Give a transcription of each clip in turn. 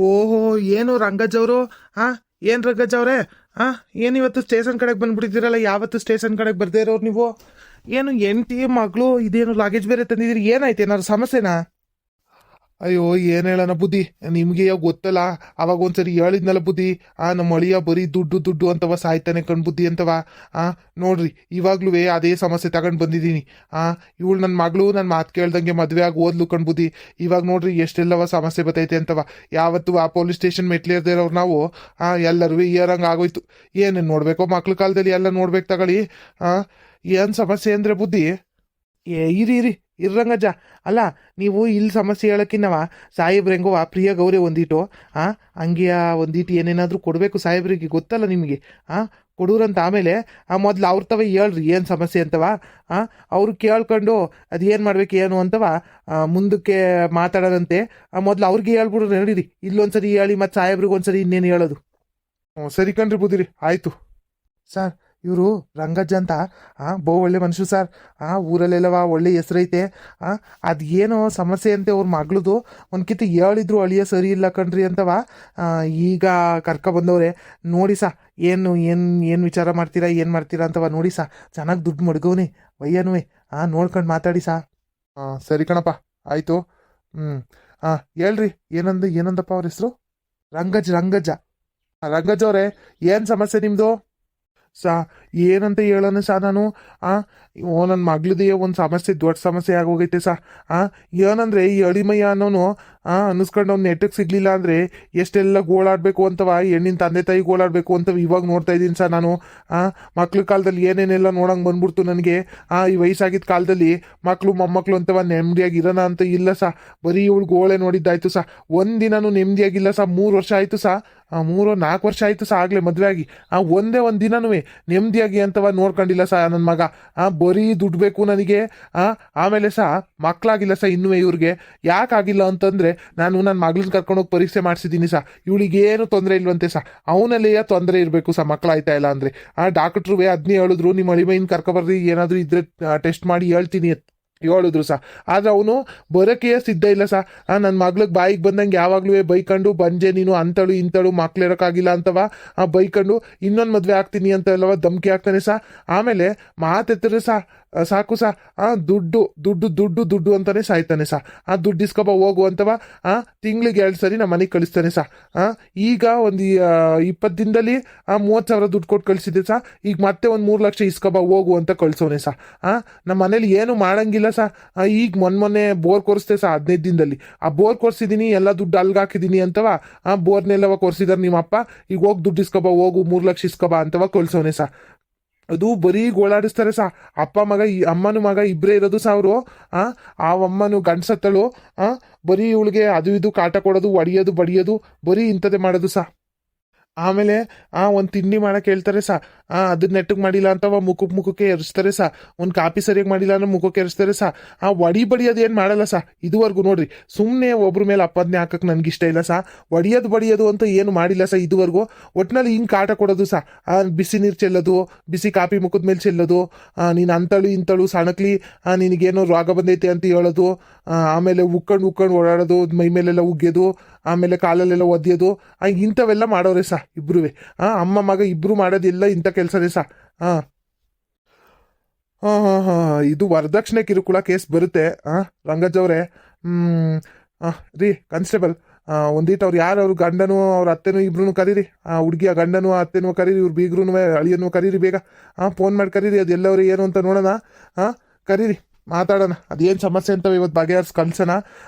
ಓಹೋ, ಏನು ರಂಗಜ್ ಅವರು? ಹಾ, ಏನ್ ರಂಗಜ್ ಅವ್ರೆ? ಹಾ, ಏನಿವತ್ತು ಸ್ಟೇಷನ್ ಕಡೆಗೆ ಬಂದ್ಬಿಟ್ಟಿದ್ದೀರಲ್ಲ? ಯಾವತ್ತು ಸ್ಟೇಷನ್ ಕಡೆಗೆ ಬರ್ದೇ ಇರೋರು ನೀವು? ಏನು ಹೆಂಡತಿ ಮಗಳು ಇದೇನು ಲಾಗೇಜ್ ಬೇರೆ ತಂದಿದ್ದೀರಿ? ಏನಾಯ್ತು? ಏನಾದ್ರು ಸಮಸ್ಯೆನಾ? ಅಯ್ಯೋ, ಏನ್ ಹೇಳೋಣ ಬುದ್ಧಿ, ನಿಮ್ಗೆ ಯಾವ ಗೊತ್ತಲ್ಲ. ಅವಾಗ ಒಂದ್ಸರಿ ಹೇಳಿದ್ನಲ್ಲ ಬುದ್ಧಿ, ನಮ್ಮ ಅಳಿಯ ಬರೀ ದುಡ್ಡು ದುಡ್ಡು ಅಂತವ, ಸಾಯ್ತಾನೆ ಕಣ್ ಬುದ್ಧಿ ಅಂತವ. ನೋಡ್ರಿ, ಇವಾಗ್ಲೂ ಅದೇ ಸಮಸ್ಯೆ ತಗೊಂಡ್ ಬಂದಿದ್ದೀನಿ. ಇವಳು ನನ್ನ ಮಗಳು ನನ್ನ ಮಾತು ಕೇಳ್ದಂಗೆ ಮದ್ವೆ ಆಗಿ ಓದ್ಲು ಕಣ್ ಬುದ್ಧಿ. ಇವಾಗ ನೋಡ್ರಿ ಎಷ್ಟೆಲ್ಲವ ಸಮಸ್ಯೆ ಬತ್ತೈತೆ ಅಂತವ. ಯಾವತ್ತು ಆ ಪೊಲೀಸ್ ಸ್ಟೇಷನ್ ಮೆಟ್ಲಿರ್ದೇರವ್ರು ನಾವು ಎಲ್ಲರೂ ಇಯರಂಗ್ ಆಗೋಯ್ತು. ಏನೇನು ನೋಡ್ಬೇಕೋ ಮಕ್ಳ ಕಾಲದಲ್ಲಿ ಎಲ್ಲ ನೋಡ್ಬೇಕು ತಗೊಳ್ಳಿ. ಏನ್ ಸಮಸ್ಯೆ ಅಂದ್ರೆ ಬುದ್ಧಿ, ಇರಿ ಇರಿ ಇರ್ರಂಗಜ್ಜ. ಅಲ್ಲ, ನೀವು ಇಲ್ಲಿ ಸಮಸ್ಯೆ ಹೇಳಕ್ಕಿನ್ನವ ಸಾಹೇಬ್ರು ಹೆಂಗೋ ಪ್ರಿಯ ಗೌರಿ ಒಂದಿಟ್ಟು ಹಂಗೆ ಒಂದಿಟ್ಟು ಏನೇನಾದರೂ ಕೊಡಬೇಕು ಸಾಹೇಬ್ರಿಗೆ, ಗೊತ್ತಲ್ಲ ನಿಮಗೆ. ಕೊಡೂರಂತ. ಆಮೇಲೆ ಮೊದ್ಲು ಅವ್ರ ತವ ಹೇಳ್ರಿ ಏನು ಸಮಸ್ಯೆ ಅಂತವ. ಅವ್ರು ಕೇಳ್ಕೊಂಡು ಅದು ಏನು ಮಾಡ್ಬೇಕು ಏನು ಅಂತವ ಮುಂದಕ್ಕೆ ಮಾತಾಡೋದಂತೆ. ಮೊದ್ಲು ಅವ್ರಿಗೆ ಹೇಳ್ಬಿಡ್ರಿ, ನಡೀರಿ ಇಲ್ಲೊಂದ್ಸರಿ ಹೇಳಿ ಮತ್ತು ಸಾಹೇಬ್ರಿಗೆ ಒಂದ್ಸರಿ ಇನ್ನೇನು ಹೇಳೋದು. ಸರಿ ಕಣ್ರಿ ಬುದ್ಧಿರಿ, ಆಯಿತು. ಸರ್, ಇವರು ರಂಗಜ್ಜ ಅಂತ ಬಹು ಒಳ್ಳೆ ಮನುಷ್ಯರು ಸರ್. ಊರಲ್ಲೆಲ್ಲವ ಒಳ್ಳೆ ಹೆಸರೈತೆ. ಅದು ಏನೋ ಸಮಸ್ಯೆ ಅಂತೆ ಅವ್ರ ಮಗಳದು. ಒಂದ್ಕಿತ ಹೇಳಿದ್ರು ಅಳಿಯ ಸರಿ ಇಲ್ಲ ಕಣ್ರಿ ಅಂತವ. ಈಗ ಕರ್ಕ ಬಂದವ್ರೆ. ನೋಡಿ ಸಾ, ಏನು ಏನು ಏನು ವಿಚಾರ ಮಾಡ್ತೀರಾ, ಏನು ಮಾಡ್ತೀರಾ ಅಂತವ ನೋಡಿ ಸಾ. ಚೆನ್ನಾಗಿ ದುಡ್ಡು ಮಡ್ಗವ್ನಿ ವಯ್ಯನುವೆ. ನೋಡ್ಕೊಂಡು ಮಾತಾಡಿ ಸಾ. ಸರಿ ಕಣಪ್ಪ, ಆಯಿತು. ಹೇಳ್ರಿ, ಏನಂದಪ್ಪ ಅವ್ರ ಹೆಸರು? ರಂಗಜ್ಜ. ರಂಗಜ್ಜ ಅವರೇ, ಏನು ಸಮಸ್ಯೆ ನಿಮ್ಮದು? ಸಾ, ಏನಂತ ಹೇಳೋಣ ಸಾ ನಾನು. ನನ್ನ ಮಗ್ಳದೇ ಒಂದು ಸಮಸ್ಯೆ, ದೊಡ್ಡ ಸಮಸ್ಯೆ ಆಗೋಗೈತೆ ಸಾ. ಏನಂದ್ರೆ ಈ ಅಳಿಮಯ್ಯ ಅನ್ನೋನು ಅನ್ನಿಸ್ಕೊಂಡು ಅವ್ನು ನೆಟ್ಟಕ್ಕೆ ಸಿಗ್ಲಿಲ್ಲ ಅಂದ್ರೆ ಎಷ್ಟೆಲ್ಲ ಗೋಳಾಡ್ಬೇಕು ಅಂತವ, ಹೆಣ್ಣಿನ ತಂದೆ ತಾಯಿ ಗೋಳಾಡ್ಬೇಕು ಅಂತವ. ಇವಾಗ ನೋಡ್ತಾ ಇದ್ದೀನಿ ಸಾ ನಾನು. ಮಕ್ಳ ಕಾಲದಲ್ಲಿ ಏನೇನೆಲ್ಲ ನೋಡಂಗೆ ಬಂದ್ಬಿಡ್ತು ನನಗೆ. ಈ ವಯಸ್ಸಾಗಿದ್ದ ಕಾಲದಲ್ಲಿ ಮಕ್ಕಳು ಮೊಮ್ಮಕ್ಕಳು ಅಂತವ ನೆಮ್ಮದಿಯಾಗಿ ಇರೋಣ ಅಂತ ಇಲ್ಲ ಸಾ. ಬರೀ ಇವಳು ಗೋಳೆ ನೋಡಿದ್ದಾಯ್ತು ಸಾ. ಒಂದಿನೂ ನೆಮ್ಮದಿಯಾಗಿಲ್ಲ ಸಾ. 3 ವರ್ಷ ಆಯ್ತು ಸಾ. 3-4 ವರ್ಷ ಆಯ್ತು ಸಾ ಆಗ್ಲೇ ಮದ್ವೆ ಆಗಿ. ಒಂದೇ ಒಂದು ದಿನನೂ ನೆಮ್ಮದಿಯಾಗಿ ಅಂತವ ನೋಡ್ಕೊಂಡಿಲ್ಲ ಸಾ ನನ್ನ ಮಗ. ಬರೀ ದುಡ್ಡು ಬೇಕು ನನಗೆ. ಆಮೇಲೆ ಸಾ ಮಕ್ಕಳಾಗಿಲ್ಲ ಸಾ ಇನ್ನೂ ಇವ್ರಿಗೆ. ಯಾಕಾಗಿಲ್ಲ ಅಂತಂದ್ರೆ, ನಾನು ನನ್ನ ಮಗಳನ್ನ ಕರ್ಕೊಂಡೋಗಿ ಪರೀಕ್ಷೆ ಮಾಡಿಸಿದ್ದೀನಿ ಸಾ. ಇವಳಿಗೇನು ತೊಂದರೆ ಇಲ್ವಂತೆ ಸಾ. ಅವನಲ್ಲೇ ತೊಂದರೆ ಇರಬೇಕು ಸಾ ಮಕ್ಕಳಾಯ್ತಾ ಇಲ್ಲ ಅಂದ್ರೆ. ಡಾಕ್ಟ್ರು ಅದನ್ನೇ ಹೇಳಿದ್ರು, ನಿಮ್ಮ ಅಳಿಮೈನ ಕರ್ಕೊಬರ್ರಿ, ಏನಾದರೂ ಇದ್ರೆ ಟೆಸ್ಟ್ ಮಾಡಿ ಹೇಳ್ತೀನಿ ಹೇಳಿದ್ರು ಸಾ. ಆದ್ರೆ ಅವನು ಬರೋಕೆ ಸಿದ್ಧ ಇಲ್ಲ ಸಾ. ನನ್ನ ಮಗ್ಳಿಗೆ ಬಾಯಿಗೆ ಬಂದಂಗೆ ಯಾವಾಗ್ಲೂ ಬೈಕೊಂಡು, ಬಂಜೆ ನೀನು ಅಂತಳು ಇಂತಳು ಮಕ್ಳಿರೋಕ್ಕಾಗಿಲ್ಲ ಅಂತವ ಬೈಕೊಂಡು ಇನ್ನೊಂದು ಮದ್ವೆ ಆಗ್ತೀನಿ ಅಂತ ಎಲ್ಲವ ಧಮ್ಕಿ ಆಗ್ತಾನೆ ಸಾ. ಆಮೇಲೆ ಮಾತೆತ್ತರೆ ಸಾ ಸಾಕು ಸಾ. ದುಡ್ಡು ದುಡ್ಡು ದುಡ್ಡು ದುಡ್ಡು ಅಂತಾನೆ ಸಾಯ್ತಾನೆ ಸಾ. ದುಡ್ಡು ಇಸ್ಕೊಬ ಹೋಗು ಅಂತವ ತಿಂಗ್ಳಿಗೆ 2 ಸರಿ ನಮ್ಮ ಮನೆಗೆ ಕಳಿಸ್ತಾನೆ ಸಾ. ಈಗ ಒಂದು 20 ದಿನದಲ್ಲಿ 30,000 ದುಡ್ಡು ಕೊಟ್ಟು ಕಳಿಸಿದೆ ಸಾ. ಈಗ ಮತ್ತೆ ಒಂದು 3 ಲಕ್ಷ ಇಸ್ಕೊಬ ಹೋಗು ಅಂತ ಕಳ್ಸೋನೆ ಸಾ. ನಮ್ಮ ಮನೇಲಿ ಏನು ಮಾಡಂಗಿಲ್ಲ ಸಾ. ಈಗ ಮೊನ್ನೆ ಬೋರ್ ಕೊರಿಸ್ತೆ ಸಾ 15 ದಿನದಲ್ಲಿ. ಬೋರ್ ಕೊರ್ಸಿದೀನಿ, ಎಲ್ಲ ದುಡ್ಡು ಅಲ್ಗೆ ಹಾಕಿದೀನಿ ಅಂತವ. ಬೋರ್ನೆಲ್ಲವ ಕೊರ್ಸಿದಾರೆ ನಿಮ್ಮಪ್ಪ. ಈಗ ಹೋಗಿ ದುಡ್ಡು ಇಸ್ಕೊಬ ಹೋಗು, 3 ಲಕ್ಷ ಇಸ್ಕೊಬ ಅಂತವ ಕಳ್ಸೋನೆ ಸಾ. ಅದು ಬರೀ ಗೋಳಾಡಿಸ್ತಾರೆ ಸಾ. ಅಪ್ಪ ಮಗ, ಅಮ್ಮನ ಮಗ ಇಬ್ಬರೇ ಇರೋದು ಸಾ ಅವರು. ಆ ಅಮ್ಮನು ಗಂಡಸತ್ತಳು. ಬರೀ ಇವಳಿಗೆ ಅದು ಇದು ಕಾಟ ಕೊಡೋದು, ಒಡಿಯೋದು ಬಡಿಯೋದು, ಬರೀ ಇಂಥದ್ದೇ ಮಾಡೋದು ಸಾ. ಆಮೇಲೆ ಒಂದು ತಿಂಡಿ ಮಾಡಕ್ಕೆ ಹೇಳ್ತಾರೆ ಸಾ. ಅದನ್ನ ನೆಟ್ಟಗೆ ಮಾಡಿಲ್ಲ ಅಂತವ ಮುಖಕ್ಕೆ ಎರಿಸ್ತಾರೆ ಸಾ. ಒಂದು ಕಾಪಿ ಸರಿಯಾಗಿ ಮಾಡಿಲ್ಲ ಅಂದ್ರೆ ಮುಖಕ್ಕೆ ಎರಿಸ್ತಾರೆ ಸಾ. ಬಡಿಯೋದು ಏನು ಮಾಡಲ್ಲ ಸಾ ಇದುವರೆಗೂ. ನೋಡ್ರಿ, ಸುಮ್ಮನೆ ಒಬ್ರ ಮೇಲೆ ಅಪ್ಪದನ್ನೇ ಹಾಕಕ್ಕೆ ನನಗಿಷ್ಟ ಇಲ್ಲ ಸಾ. ಬಡಿಯೋದು ಅಂತ ಏನು ಮಾಡಿಲ್ಲ ಸಾ ಇದುವರೆಗೂ. ಒಟ್ಟಿನಲ್ಲಿ ಹಿಂಗೆ ಕಾಟ ಕೊಡೋದು ಸಾ. ಬಿಸಿ ನೀರು ಚೆಲ್ಲೋದು, ಬಿಸಿ ಕಾಪಿ ಮುಖದ ಮೇಲೆ ಚೆಲ್ಲೋದು, ನೀನು ಅಂತಳು ಇಂತಳು ಸಣಕ್ಲಿ, ನಿನಗೇನೋ ರೋಗ ಬಂದೈತೆ ಅಂತ ಹೇಳೋದು. ಆಮೇಲೆ ಉಕ್ಕೊಂಡು ಓಡಾಡೋದು, ಮೈ ಮೇಲೆಲ್ಲ ಉಗ್ಗೋದು, ಆಮೇಲೆ ಕಾಲಲ್ಲೆಲ್ಲ ಒದ್ಯೋದು. ಇಂಥವೆಲ್ಲ ಮಾಡೋರೆ ಸಾ ಇಬ್ರು. ಅಮ್ಮ ಮಗ ಇಬ್ರು ಮಾಡೋದಿಲ್ಲ ಇಂಥ ಕೆಲಸನೇ ಸಾ. ಇದು ವರದಕ್ಷಿಣೆ ಕಿರುಕುಳ ಕೇಸ್ ಬರುತ್ತೆ ರಂಗಜ್ಜ ಅವರೇ. ರೀ ಕಾನ್ಸ್ಟೇಬಲ್, ಒಂದೀಟ್ ಅವ್ರು ಯಾರು, ಅವ್ರ ಗಂಡನು ಅವ್ರ ಅತ್ತೆನೂ ಇಬ್ರು ಕರೀರಿ. ಹುಡುಗಿಯ ಗಂಡನು ಅತ್ತೆನೂ ಕರೀರಿ, ಇವ್ರು ಬೀಗ್ರೂ ಅಳಿಯನೂ ಕರೀರಿ ಬೇಗ. ಫೋನ್ ಮಾಡಿ ಕರೀರಿ, ಅದು ಎಲ್ಲವ್ರು ಏನು ಅಂತ ನೋಡೋಣ. ಕರೀರಿ, ಮಾತಾಡೋಣ. ಅದೇನು ಸಮಸ್ಯೆ ಅಂತ ಇವತ್ತು ಬಗೆಹರಿಸಿ ಕಳ್ಸೋಣ.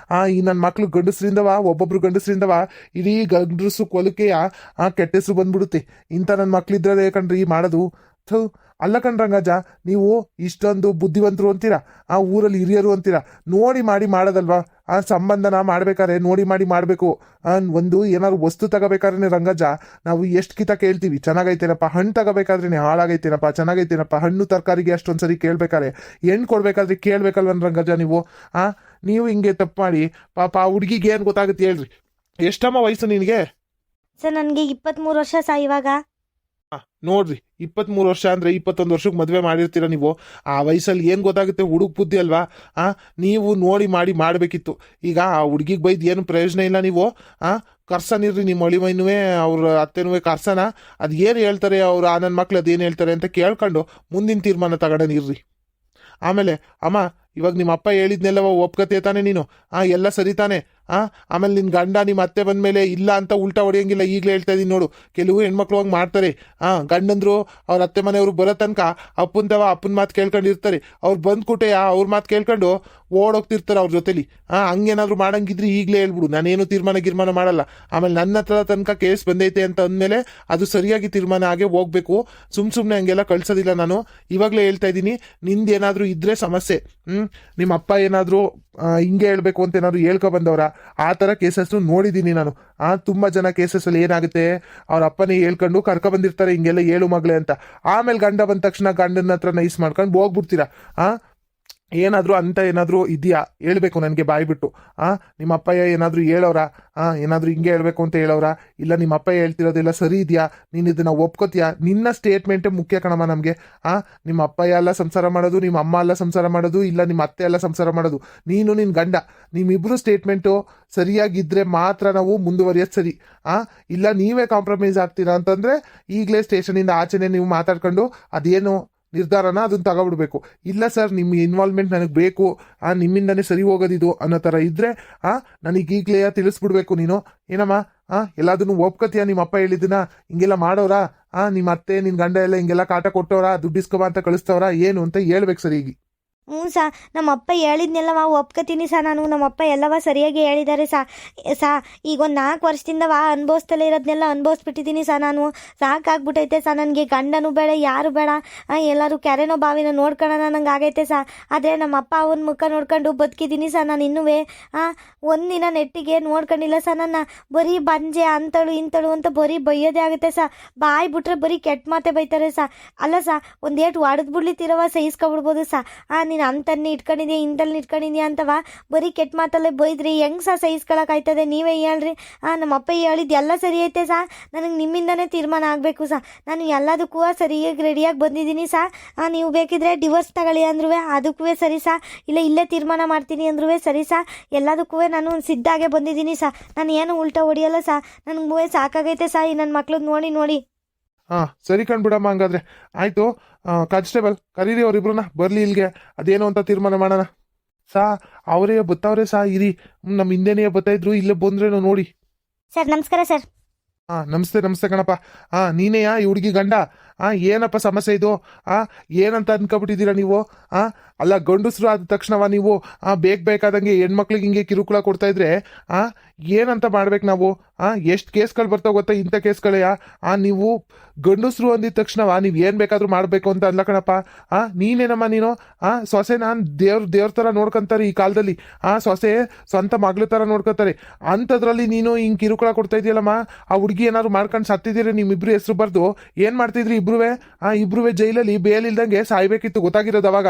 ಈ ನನ್ನ ಮಕ್ಳು ಗಂಡಸ್ರಿಂದವ, ಒಬ್ಬೊಬ್ರು ಗಂಡಸ್ರಿಂದವ ಇಡೀ ಗಂಡಸು ಕೊಲಕೆಯ ಕೆಟ್ಟ ಹೆಸರು ಬಂದ್ಬಿಡುತ್ತೆ. ಇಂಥ ನನ್ನ ಮಕ್ಳಿದ್ರೆ ಕಣ್ರಿ ಮಾಡೋದು. ಅಲ್ಲ ಕಣ್ರಂಗಜ್ಜ, ನೀವು ಇಷ್ಟೊಂದು ಬುದ್ಧಿವಂತರು ಅಂತೀರಾ, ಊರಲ್ಲಿ ಹಿರಿಯರು ಅಂತೀರಾ. ನೋಡಿ ಮಾಡಿ ಮಾಡೋದಲ್ವಾ? ಸಂಬಂಧನ ಮಾಡ್ಬೇಕಾದ್ರೆ ನೋಡಿ ಮಾಡಿ ಮಾಡಬೇಕು. ಒಂದು ಏನಾದ್ರು ವಸ್ತು ತಗೋಬೇಕಾದ್ರೆ ರಂಗಜ್ಜ, ನಾವು ಎಷ್ಟು ಕಿತ ಕೇಳ್ತೀವಿ, ಚೆನ್ನಾಗೈತೇನಪ್ಪ. ಹಣ್ಣು ತಗೋಬೇಕಾದ್ರೆ ಹಾಳಾಗೈತೇನಪ್ಪ, ಚೆನ್ನಾಗೈತೇನಪ್ಪ. ಹಣ್ಣು ತರಕಾರಿಗೆ ಅಷ್ಟೊಂದ್ಸರಿ ಕೇಳ್ಬೇಕಾರೆ, ಹೆಣ್ಣು ಕೊಡ್ಬೇಕಾದ್ರೆ ಕೇಳ್ಬೇಕಲ್ವನ್ ರಂಗಜ್ಜ ನೀವು? ನೀವು ಹಿಂಗೆ ತಪ್ಪು ಮಾಡಿ ಪಾಪ ಆ ಹುಡುಗಿಗೆ ಏನು ಗೊತ್ತಾಗುತ್ತೆ ಹೇಳ್ರಿ? ಎಷ್ಟಮ್ಮ ವಯಸ್ಸು ನಿನಗೆ? ಸರ್, ನನಗೆ 23 ವರ್ಷ ಸಾ ಇವಾಗ. ನೋಡ್ರಿ, 23 ವರ್ಷ ಅಂದ್ರೆ 21 ವರ್ಷಕ್ಕೆ ಮದುವೆ ಮಾಡಿರ್ತೀರ ನೀವು. ಆ ವಯಸ್ಸಲ್ಲಿ ಏನು ಗೊತ್ತಾಗುತ್ತೆ? ಹುಡುಗ ಬುದ್ಧಿ ಅಲ್ವಾ? ನೀವು ನೋಡಿ ಮಾಡಿ ಮಾಡಬೇಕಿತ್ತು. ಈಗ ಆ ಹುಡುಗಿಗೆ ಬೈದು ಏನು ಪ್ರಯೋಜನ ಇಲ್ಲ ನೀವು. ಕರ್ಸನಿರ್ರಿ ನಿಮ್ಮ ಅಳಿಮೈನೂ ಅವ್ರ ಅತ್ತೆನೂ ಕರ್ಸನ. ಅದು ಏನು ಹೇಳ್ತಾರೆ ಅವ್ರು ನನ್ನ ಮಕ್ಳು ಅದೇನು ಹೇಳ್ತಾರೆ ಅಂತ ಕೇಳ್ಕೊಂಡು ಮುಂದಿನ ತೀರ್ಮಾನ ತಗೊಂಡನಿರ್ರಿ. ಆಮೇಲೆ ಅಮ್ಮ, ಇವಾಗ ನಿಮ್ಮ ಅಪ್ಪ ಹೇಳಿದ್ನೆಲ್ಲವ ಒಪ್ಕತೆ ತಾನೆ ನೀನು? ಎಲ್ಲ ಸರಿ ತಾನೆ? ಆಮೇಲೆ ನಿನ್ನ ಗಂಡ ನಿಮ್ಮ ಅತ್ತೆ ಬಂದಮೇಲೆ ಇಲ್ಲ ಅಂತ ಉಲ್ಟಾ ಹೊಡೆಯಂಗಿಲ್ಲ. ಈಗಲೇ ಹೇಳ್ತಾ ಇದೀನಿ ನೋಡು, ಕೆಲವು ಹೆಣ್ಮಕ್ಳು ಹೋಗಿ ಮಾಡ್ತಾರೆ. ಗಂಡಂದ್ರು ಅವ್ರ ಅತ್ತೆ ಮನೆಯವ್ರು ಬರೋ ತನಕ ಅಪ್ಪನ ಮಾತು ಕೇಳ್ಕೊಂಡಿರ್ತಾರೆ. ಅವ್ರು ಬಂದ್ಕೂಟೆ ಅವ್ರ ಮಾತು ಕೇಳ್ಕೊಂಡು ಓಡೋಗ್ತಿರ್ತಾರೆ ಅವ್ರ ಜೊತೆಲಿ. ಹಂಗೇನಾದ್ರು ಮಾಡಂಗಿದ್ರೆ ಈಗಲೇ ಹೇಳ್ಬಿಡು, ನಾನೇನು ತೀರ್ಮಾನ ಮಾಡಲ್ಲ. ಆಮೇಲೆ ನನ್ನ ಹತ್ರ ತನಕ ಕೇಸ್ ಬಂದೈತೆ ಅಂತ ಅಂದಮೇಲೆ ಅದು ಸರಿಯಾಗಿ ತೀರ್ಮಾನ ಆಗೇ ಹೋಗ್ಬೇಕು. ಸುಮ್ಮನೆ ಹಂಗೆಲ್ಲ ಕಳ್ಸೋದಿಲ್ಲ ನಾನು. ಇವಾಗಲೇ ಹೇಳ್ತಾ ಇದ್ದೀನಿ, ನಿಂದೇನಾದ್ರೂ ಇದ್ರೆ ಸಮಸ್ಯೆ, ನಿಮ್ಮ ಅಪ್ಪ ಏನಾದರೂ ಹಿಂಗೆ ಹೇಳ್ಬೇಕು ಅಂತ ಏನಾದ್ರು ಹೇಳ್ಕೊ ಬಂದವ್ರ, ಆ ಥರ ಕೇಸಸ್ ನೋಡಿದ್ದೀನಿ ನಾನು. ತುಂಬ ಜನ ಕೇಸಸ್ಸಲ್ಲಿ ಏನಾಗುತ್ತೆ, ಅವ್ರ ಅಪ್ಪನೇ ಹೇಳ್ಕೊಂಡು ಕರ್ಕೊ ಬಂದಿರ್ತಾರೆ ಹಿಂಗೆಲ್ಲ ಏಳು ಮಗಳೇ ಅಂತ. ಆಮೇಲೆ ಗಂಡ ಬಂದ ತಕ್ಷಣ ಗಂಡನ ಹತ್ರ ನೈಸ್ ಮಾಡ್ಕೊಂಡು ಹೋಗ್ಬಿಡ್ತೀರಾ. ಏನಾದರೂ ಅಂತ ಏನಾದರೂ ಇದೆಯಾ ಹೇಳ್ಬೇಕು ನನಗೆ ಬಾಯ್ಬಿಟ್ಟು. ನಿಮ್ಮ ಅಪ್ಪಯ್ಯ ಏನಾದರೂ ಹೇಳೋರ, ಏನಾದರೂ ಹಿಂಗೆ ಹೇಳ್ಬೇಕು ಅಂತ ಹೇಳೋರ, ಇಲ್ಲ ನಿಮ್ಮ ಅಪ್ಪಯ್ಯ ಹೇಳ್ತಿರೋದೆಲ್ಲ ಸರಿ ಇದೆಯಾ, ನೀನು ಇದನ್ನು ಒಪ್ಕೋತೀಯಾ? ನಿನ್ನ ಸ್ಟೇಟ್ಮೆಂಟೇ ಮುಖ್ಯ ಕಣಮ್ಮ ನಮಗೆ. ನಿಮ್ಮ ಅಪ್ಪಯ್ಯ ಎಲ್ಲ ಸಂಸಾರ ಮಾಡೋದು, ನಿಮ್ಮ ಅಮ್ಮ ಎಲ್ಲ ಸಂಸಾರ ಮಾಡೋದು, ಇಲ್ಲ ನಿಮ್ಮ ಅತ್ತೆ ಎಲ್ಲ ಸಂಸಾರ ಮಾಡೋದು, ನೀನು ನಿನ್ನ ಗಂಡ, ನಿಮ್ಮಿಬ್ಬರು ಸ್ಟೇಟ್ಮೆಂಟು ಸರಿಯಾಗಿದ್ದರೆ ಮಾತ್ರ ನಾವು ಮುಂದುವರಿಯೋದು ಸರಿ. ಇಲ್ಲ ನೀವೇ ಕಾಂಪ್ರಮೈಸ್ ಆಗ್ತೀರಾ ಅಂತಂದರೆ ಈಗಲೇ ಸ್ಟೇಷನಿಂದ ಆಚೆನೆ ನೀವು ಮಾತಾಡ್ಕೊಂಡು ಅದೇನು ನಿರ್ಧಾರನ ಅದನ್ನ ತಗೊಬಿಡ್ಬೇಕು. ಇಲ್ಲ ಸರ್, ನಿಮ್ಮ ಇನ್ವಾಲ್ವ್ಮೆಂಟ್ ನನಗೆ ಬೇಕು, ನಿಮ್ಮಿಂದನೇ ಸರಿ ಹೋಗೋದಿದು ಅನ್ನೋ ಥರ ಇದ್ದರೆ ನನಗೀಗಲೇ ತಿಳಿಸ್ಬಿಡ್ಬೇಕು ನೀನು. ಏನಮ್ಮ, ಎಲ್ಲದನ್ನು ಒಪ್ಕತೀಯ? ನಿಮ್ಮ ಅಪ್ಪ ಹೇಳಿದ್ದನ್ನ ಹಿಂಗೆಲ್ಲ ಮಾಡೋರಾ? ನಿಮ್ಮ ಅತ್ತೆ ನಿನ್ನ ಗಂಡ ಎಲ್ಲ ಹಿಂಗೆಲ್ಲ ಕಾಟ ಕೊಟ್ಟವ್ರಾ, ದುಡ್ಡಿಸ್ಕೊಬ ಅಂತ ಕಳಿಸ್ತವ್ರಾ, ಏನು ಅಂತ ಹೇಳ್ಬೇಕು ಸರ್ ಈಗ. ಹ್ಞೂ ಸಾ, ನಮ್ಮ ಅಪ್ಪ ಹೇಳಿದ್ನೆಲ್ಲವ ಒಪ್ಕೋತೀನಿ ಸಾ ನಾನು. ನಮ್ಮ ಅಪ್ಪ ಎಲ್ಲವ ಸರಿಯಾಗಿ ಹೇಳಿದ್ದಾರೆ ಸಾ. ಈಗ ಒಂದು 4 ವರ್ಷದಿಂದವ ಅನುಭವಿಸ್ತಲೇ ಇರೋದನ್ನೆಲ್ಲ ಅನುಭವಿಸ್ಬಿಟ್ಟಿದ್ದೀನಿ ಸಾ ನಾನು. ಸಾಕಾಗ್ಬಿಟ್ಟೈತೆ ಸಾ ನನಗೆ. ಗಂಡನೂ ಬೇಡ, ಯಾರು ಬೇಡ, ಎಲ್ಲರೂ ಕೆರೆನೋ ಬಾವಿನ ನೋಡ್ಕೊಳ್ಳೋಣ ನಂಗೆ ಆಗೈತೆ ಸಾ. ಆದರೆ ನಮ್ಮ ಅಪ್ಪ ಅವನ ಮುಖ ನೋಡ್ಕೊಂಡು ಬದುಕಿದ್ದೀನಿ ಸಾ ನಾನು. ಇನ್ನೂ ಒಂದಿನ ನೆಟ್ಟಿಗೆ ನೋಡ್ಕೊಂಡಿಲ್ಲ ಸಾ ನನ್ನ. ಬರೀ ಬಂಜೆ ಅಂತಳು ಇಂತಳು ಅಂತ ಬರೀ ಬೈಯೋದೇ ಆಗುತ್ತೆ ಸಾ. ಬಾಯಿ ಬಿಟ್ರೆ ಬರೀ ಕೆಟ್ಟ ಮಾತೆ ಬೈತಾರೆ ಸಾ. ಅಲ್ಲ ಸಾ, ಒಂದೇಟು ಹೊಡೆದು ಬಿಡ್ಲಿತ್ತಿರವ ಸಹಿಸ್ಕೊಬಿಡ್ಬೋದು ಸಾ. ನೀನು ಅಂತನ್ನ ಇಟ್ಕೊಂಡಿದ್ಯಾ ಇಂತಲ್ಲಿ ಇಟ್ಕೊಂಡಿದ್ಯಾ ಅಂತವ ಬರೀ ಕೆಟ್ಟ ಮಾತಲ್ಲೇ ಬೈದ್ರಿ ಹೆಂಗೆ ಸಾ ಸಹಿಸ್ಕೊಳಕ್ಕಾಯ್ತದೆ? ನೀವೇ ಹೇಳ್ರಿ. ನಮ್ಮ ಅಪ್ಪ ಹೇಳಿದ್ದು ಎಲ್ಲ ಸರಿ ಐತೆ ಸಾ. ನನಗೆ ನಿಮ್ಮಿಂದನೇ ತೀರ್ಮಾನ ಆಗಬೇಕು ಸಾ. ನಾನು ಎಲ್ಲದಕ್ಕೂ ಸರಿಯಾಗಿ ರೆಡಿಯಾಗಿ ಬಂದಿದ್ದೀನಿ ಸಾ. ನೀವು ಬೇಕಿದ್ರೆ ಡಿವೋರ್ಸ್ ತಗೊಳ್ಳಿ ಅಂದ್ರೂ ಅದಕ್ಕೂ ಸರಿ ಸಾ. ಇಲ್ಲ ಇಲ್ಲೇ ತೀರ್ಮಾನ ಮಾಡ್ತೀನಿ ಅಂದ್ರೂ ಸರಿ ಸಾ. ಎಲ್ಲದಕ್ಕೂ ನಾನು ಸಿದ್ಧಾಗೆ ಬಂದಿದ್ದೀನಿ ಸಾ. ನಾನು ಏನು ಉಲ್ಟಾ ಹೊಡಿಯಲ್ಲ ಸಾ. ನನಗೆ ಸಾಕಾಗೈತೆ ಸಾ ಈ ನನ್ನ ಮಕ್ಳದ್ದು ನೋಡಿ. ಸರಿ ಕಣ್ಬಿಡಮ್ಮ, ಹಂಗಾದ್ರೆ ಆಯಿತು. ಕಾನ್ಸ್ಟೇಬಲ್ ಕರೀರಿ ಅವರಿಬ್ರನ್ನ, ಬರಲಿ ಇಲ್ಲಿಗೆ, ಅದೇನು ಅಂತ ತೀರ್ಮಾನ ಮಾಡೋಣ. ಸಾ ಅವರೇ ಬತ್ತವ್ರೆ ಸಾ, ಇರಿ, ನಮ್ಮ ಹಿಂದೆನೇ ಬತ್ತಾಯಿದ್ರು, ಇಲ್ಲೇ ಬಂದ್ರೇನೋ ನೋಡಿ. ಸರ್ ನಮಸ್ಕಾರ ಸರ್. ನಮಸ್ತೆ ಕಣಪ್ಪ. ನೀನೇಯಾ ಈ ಹುಡುಗಿ ಗಂಡ? ಏನಪ್ಪ ಸಮಸ್ಯೆ ಇದು? ಏನಂತ ಅನ್ಕೊಬಿಟ್ಟಿದ್ದೀರಾ ನೀವು? ಅಲ್ಲ, ಗಂಡಸ್ರು ಆದ ತಕ್ಷಣವ ನೀವು ಬೇಕಾದಂಗೆ ಹೆಣ್ಮಕ್ಳಿಗೆ ಹಿಂಗೆ ಕಿರುಕುಳ ಕೊಡ್ತಾ ಇದ್ರೆ ಏನಂತ ಮಾಡ್ಬೇಕು ನಾವು? ಎಷ್ಟು ಕೇಸ್ಗಳು ಬರ್ತಾವ ಗೊತ್ತಾ, ಇಂಥ ಕೇಸ್ಗಳೆಯ? ನೀವು ಗಂಡಸ್ರು ಅಂದಿದ ತಕ್ಷಣವ ನೀವು ಏನು ಬೇಕಾದ್ರೂ ಮಾಡಬೇಕು ಅಂತ ಅಲ್ಲ ಕಣಪ್ಪ. ನೀನೇನಮ್ಮ ನೀನು? ಸೊಸೆ ನಾನು ದೇವ್ರ ಥರ ನೋಡ್ಕೊಂತಾರೆ ಈ ಕಾಲದಲ್ಲಿ. ಸೊಸೆ ಸ್ವಂತ ಮಗಳ ಥರ ನೋಡ್ಕೊತಾರೆ. ಅಂಥದ್ರಲ್ಲಿ ನೀನು ಹಿಂಗೆ ಕಿರುಕುಳ ಕೊಡ್ತಾ ಇದೆಯಲ್ಲಮ್ಮ. ಆ ಹುಡುಗಿ ಏನಾದ್ರು ಮಾಡ್ಕೊಂಡು ಸತ್ತಿದ್ದೀರಿ, ನಿಮ್ಮಿಬ್ರು ಹೆಸರು ಬರ್ದು ಏನು ಮಾಡ್ತಿದ್ರಿ ಇಬ್ರುವೆ ಜೈಲಲ್ಲಿ ಬೇಲ್ ಇಲ್ದಂಗೆ ಸಾಯ್ಬೇಕಿತ್ತು, ಗೊತ್ತಾಗಿರೋದು ಅವಾಗ.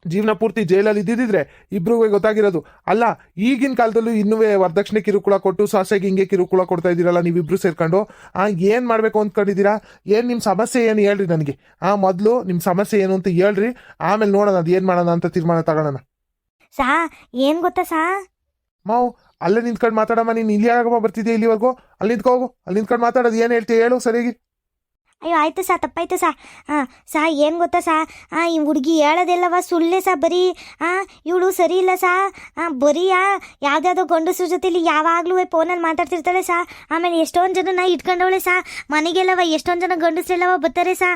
ಜೀವನ ಪೂರ್ತಿ ಜೈಲಲ್ಲಿ ಇದ್ದಿದ್ರೆ ಇಬ್ರಿಗೂ ಗೊತ್ತಾಗಿರೋದು ಅಲ್ಲ. ಈಗಿನ ಕಾಲದಲ್ಲೂ ಇನ್ನೂ ವರದಕ್ಷಿಣೆ ಕಿರುಕುಳ ಕೊಟ್ಟು ಸೊಸೆಗೆ ಹಿಂಗೆ ಕಿರುಕುಳ ಕೊಡ್ತಾ ಇದ್ದೀರಲ್ಲ ನೀವಿಬ್ರು ಸೇರ್ಕೊಂಡು. ಏನು ಮಾಡಬೇಕು ಅಂದ್ಕೊಂಡಿದ್ದೀರಾ? ಏನು ನಿಮ್ಮ ಸಮಸ್ಯೆ ಏನು ಹೇಳ್ರಿ ನನಗೆ. ಮೊದಲು ನಿಮ್ಮ ಸಮಸ್ಯೆ ಏನು ಅಂತ ಹೇಳ್ರಿ, ಆಮೇಲೆ ನೋಡೋಣ ಅದು ಏನು ಮಾಡೋಣ ಅಂತ ತೀರ್ಮಾನ ತಗೊಳ್ಳೋಣ. ಸಾ ಏನು ಗೊತ್ತಾ ಸಾ, ಮಾವು ಅಲ್ಲೇ ನಿಂತ್ಕೊಂಡು ಮಾತಾಡಮ್ಮ. ನೀನು ಇಲ್ಲಿ ಆಗಮ್ಮ ಬರ್ತಿದ್ಯಾ ಇಲ್ಲಿವರೆಗೂ? ಅಲ್ಲಿ ನಿಂತ್ಕೋಗು, ಅಲ್ಲಿ ನಿಂತ್ಕೊಂಡು ಮಾತಾಡೋದು ಏನು ಹೇಳ್ತೀಯ ಹೇಳು ಸರಿಯಾಗಿ. ಅಯ್ಯೋ ಆಯಿತು ಸಾ, ತಪ್ಪಾಯ್ತು ಸಾ. ಸಾ ಏನು ಗೊತ್ತಾ ಸಾ, ಈ ಹುಡುಗಿ ಹೇಳೋದೆಲ್ಲವ ಸುಳ್ಳೇ ಸಾ. ಬರೀ ಇವಳು ಸರಿ ಇಲ್ಲ ಸಾ. ಬರೀ ಯಾವುದ್ಯಾವುದೋ ಗಂಡಸ್ರ ಜೊತೆಲಿ ಯಾವಾಗಲೂ ಫೋನಲ್ಲಿ ಮಾತಾಡ್ತಿರ್ತಾಳೆ ಸಾ. ಆಮೇಲೆ ಎಷ್ಟೊಂದು ಜನನ ಇಟ್ಕೊಂಡವಳೆ ಸಾ. ಮನೆಗೆಲ್ಲವ ಎಷ್ಟೊಂದು ಜನ ಗಂಡಸ್ರೆಲ್ಲವ ಬರ್ತಾರೆ ಸಾ.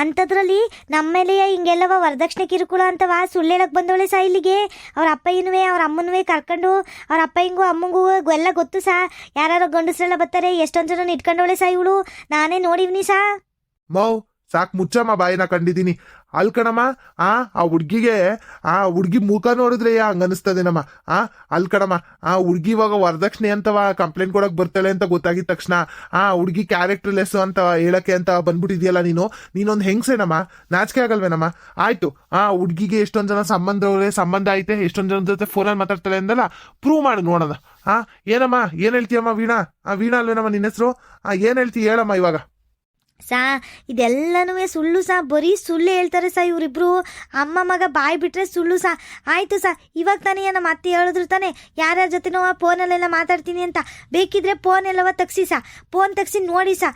ಅಂಥದ್ರಲ್ಲಿ ನಮ್ಮ ಮೇಲೆ ಹಿಂಗೆಲ್ಲವ ವರದಕ್ಷಿಣೆ ಕಿರುಕುಳ ಅಂತವ ಸುಳ್ಳು ಹೇಳಕ್ಕೆ ಬಂದವಳೆ ಸಾ ಇಲ್ಲಿಗೆ. ಅವ್ರ ಅಪ್ಪಯ್ಯನೂ ಅವ್ರ ಅಮ್ಮನೂ ಕರ್ಕೊಂಡು, ಅವ್ರ ಅಪ್ಪಯ್ಯಂಗೂ ಅಮ್ಮಂಗೂ ಎಲ್ಲ ಗೊತ್ತು ಸಾ. ಯಾರು ಗಂಡಸ್ರೆಲ್ಲ ಬರ್ತಾರೆ, ಎಷ್ಟೊಂದು ಜನ ಇಟ್ಕೊಂಡವಳೆ ಸಾ ಇವಳು. ನಾನೇ ನೋಡಿವ್ನಿ ಸಾ. ಮಾವು ಸಾಕು ಮುಚ್ಚಮ್ಮ, ಬಾಯಿನ ಕಂಡಿದ್ದೀನಿ. ಅಲ್ಕಣಮ್ಮ, ಆ ಹುಡ್ಗಿಗೆ ಹುಡ್ಗಿ ಮುಖ ನೋಡಿದ್ರೆ ಹಂಗನಿಸ್ತದೇನಮ್ಮ. ಅಲ್ಕಣಮ್ಮ, ಹುಡ್ಗಿ ಇವಾಗ ವರದಕ್ಷಿಣೆ ಅಂತವ ಕಂಪ್ಲೇಂಟ್ ಕೊಡಕ್ ಬರ್ತಾಳೆ ಅಂತ ಗೊತ್ತಾಗಿದ ತಕ್ಷಣ ಹುಡ್ಗಿ ಕ್ಯಾರೆಕ್ಟರ್ಲೆಸ್ ಅಂತ ಹೇಳಕ್ಕೆ ಅಂತ ಬಂದ್ಬಿಟ್ಟಿದ್ಯಲ್ಲ ನೀನೊಂದು ಹೆಂಗ್ಸೇನಮ್ಮ, ನಾಚಿಕೆ ಆಗಲ್ವೇನಮ್ಮ? ಆಯ್ತು, ಹುಡ್ಗಿಗೆ ಎಷ್ಟೊಂದು ಜನ ಸಂಬಂಧ ಐತೆ, ಎಷ್ಟೊಂದು ಜನ ಜೊತೆ ಫೋನಲ್ಲಿ ಮಾತಾಡ್ತಾಳೆ ಅಂದಲ್ಲ, ಪ್ರೂವ್ ಮಾಡು ನೋಡೋಣ. ಏನಮ್ಮ, ಏನ್ ಹೇಳ್ತೀಯಮ್ಮ? ವೀಣಾ ಅಲ್ವೇನಮ್ಮ ನಿನ್ನ ಹೆಸರು? ಏನ್ ಹೇಳ್ತೀಯ ಹೇಳಮ್ಮ ಇವಾಗ. ಸಾ ಇದೆಲ್ಲನೂ ಸುಳ್ಳು ಸಾ, ಬರೀ ಸುಳ್ಳು ಹೇಳ್ತಾರೆ ಸಾ ಇವರಿಬ್ರು. ಅಮ್ಮ ಮಗ ಬಾಯಿ ಬಿಟ್ರೆ ಸುಳ್ಳು ಸಾ. ಆಯಿತು ಸಾ, ಇವಾಗ ತಾನೇ ನಮ್ಮ ಅತ್ತೆ ಹೇಳಿದ್ರು ತಾನೆ ಯಾರ್ಯಾರ ಜೊತೆನೋ ಫೋನಲ್ಲೆಲ್ಲ ಮಾತಾಡ್ತೀನಿ ಅಂತ. ಬೇಕಿದ್ರೆ ಫೋನ್ ಎಲ್ಲವ ತೆಗ್ಸಿ ಸಾ, ಫೋನ್ ತೆಗ್ಸಿ ನೋಡಿ ಸಾ.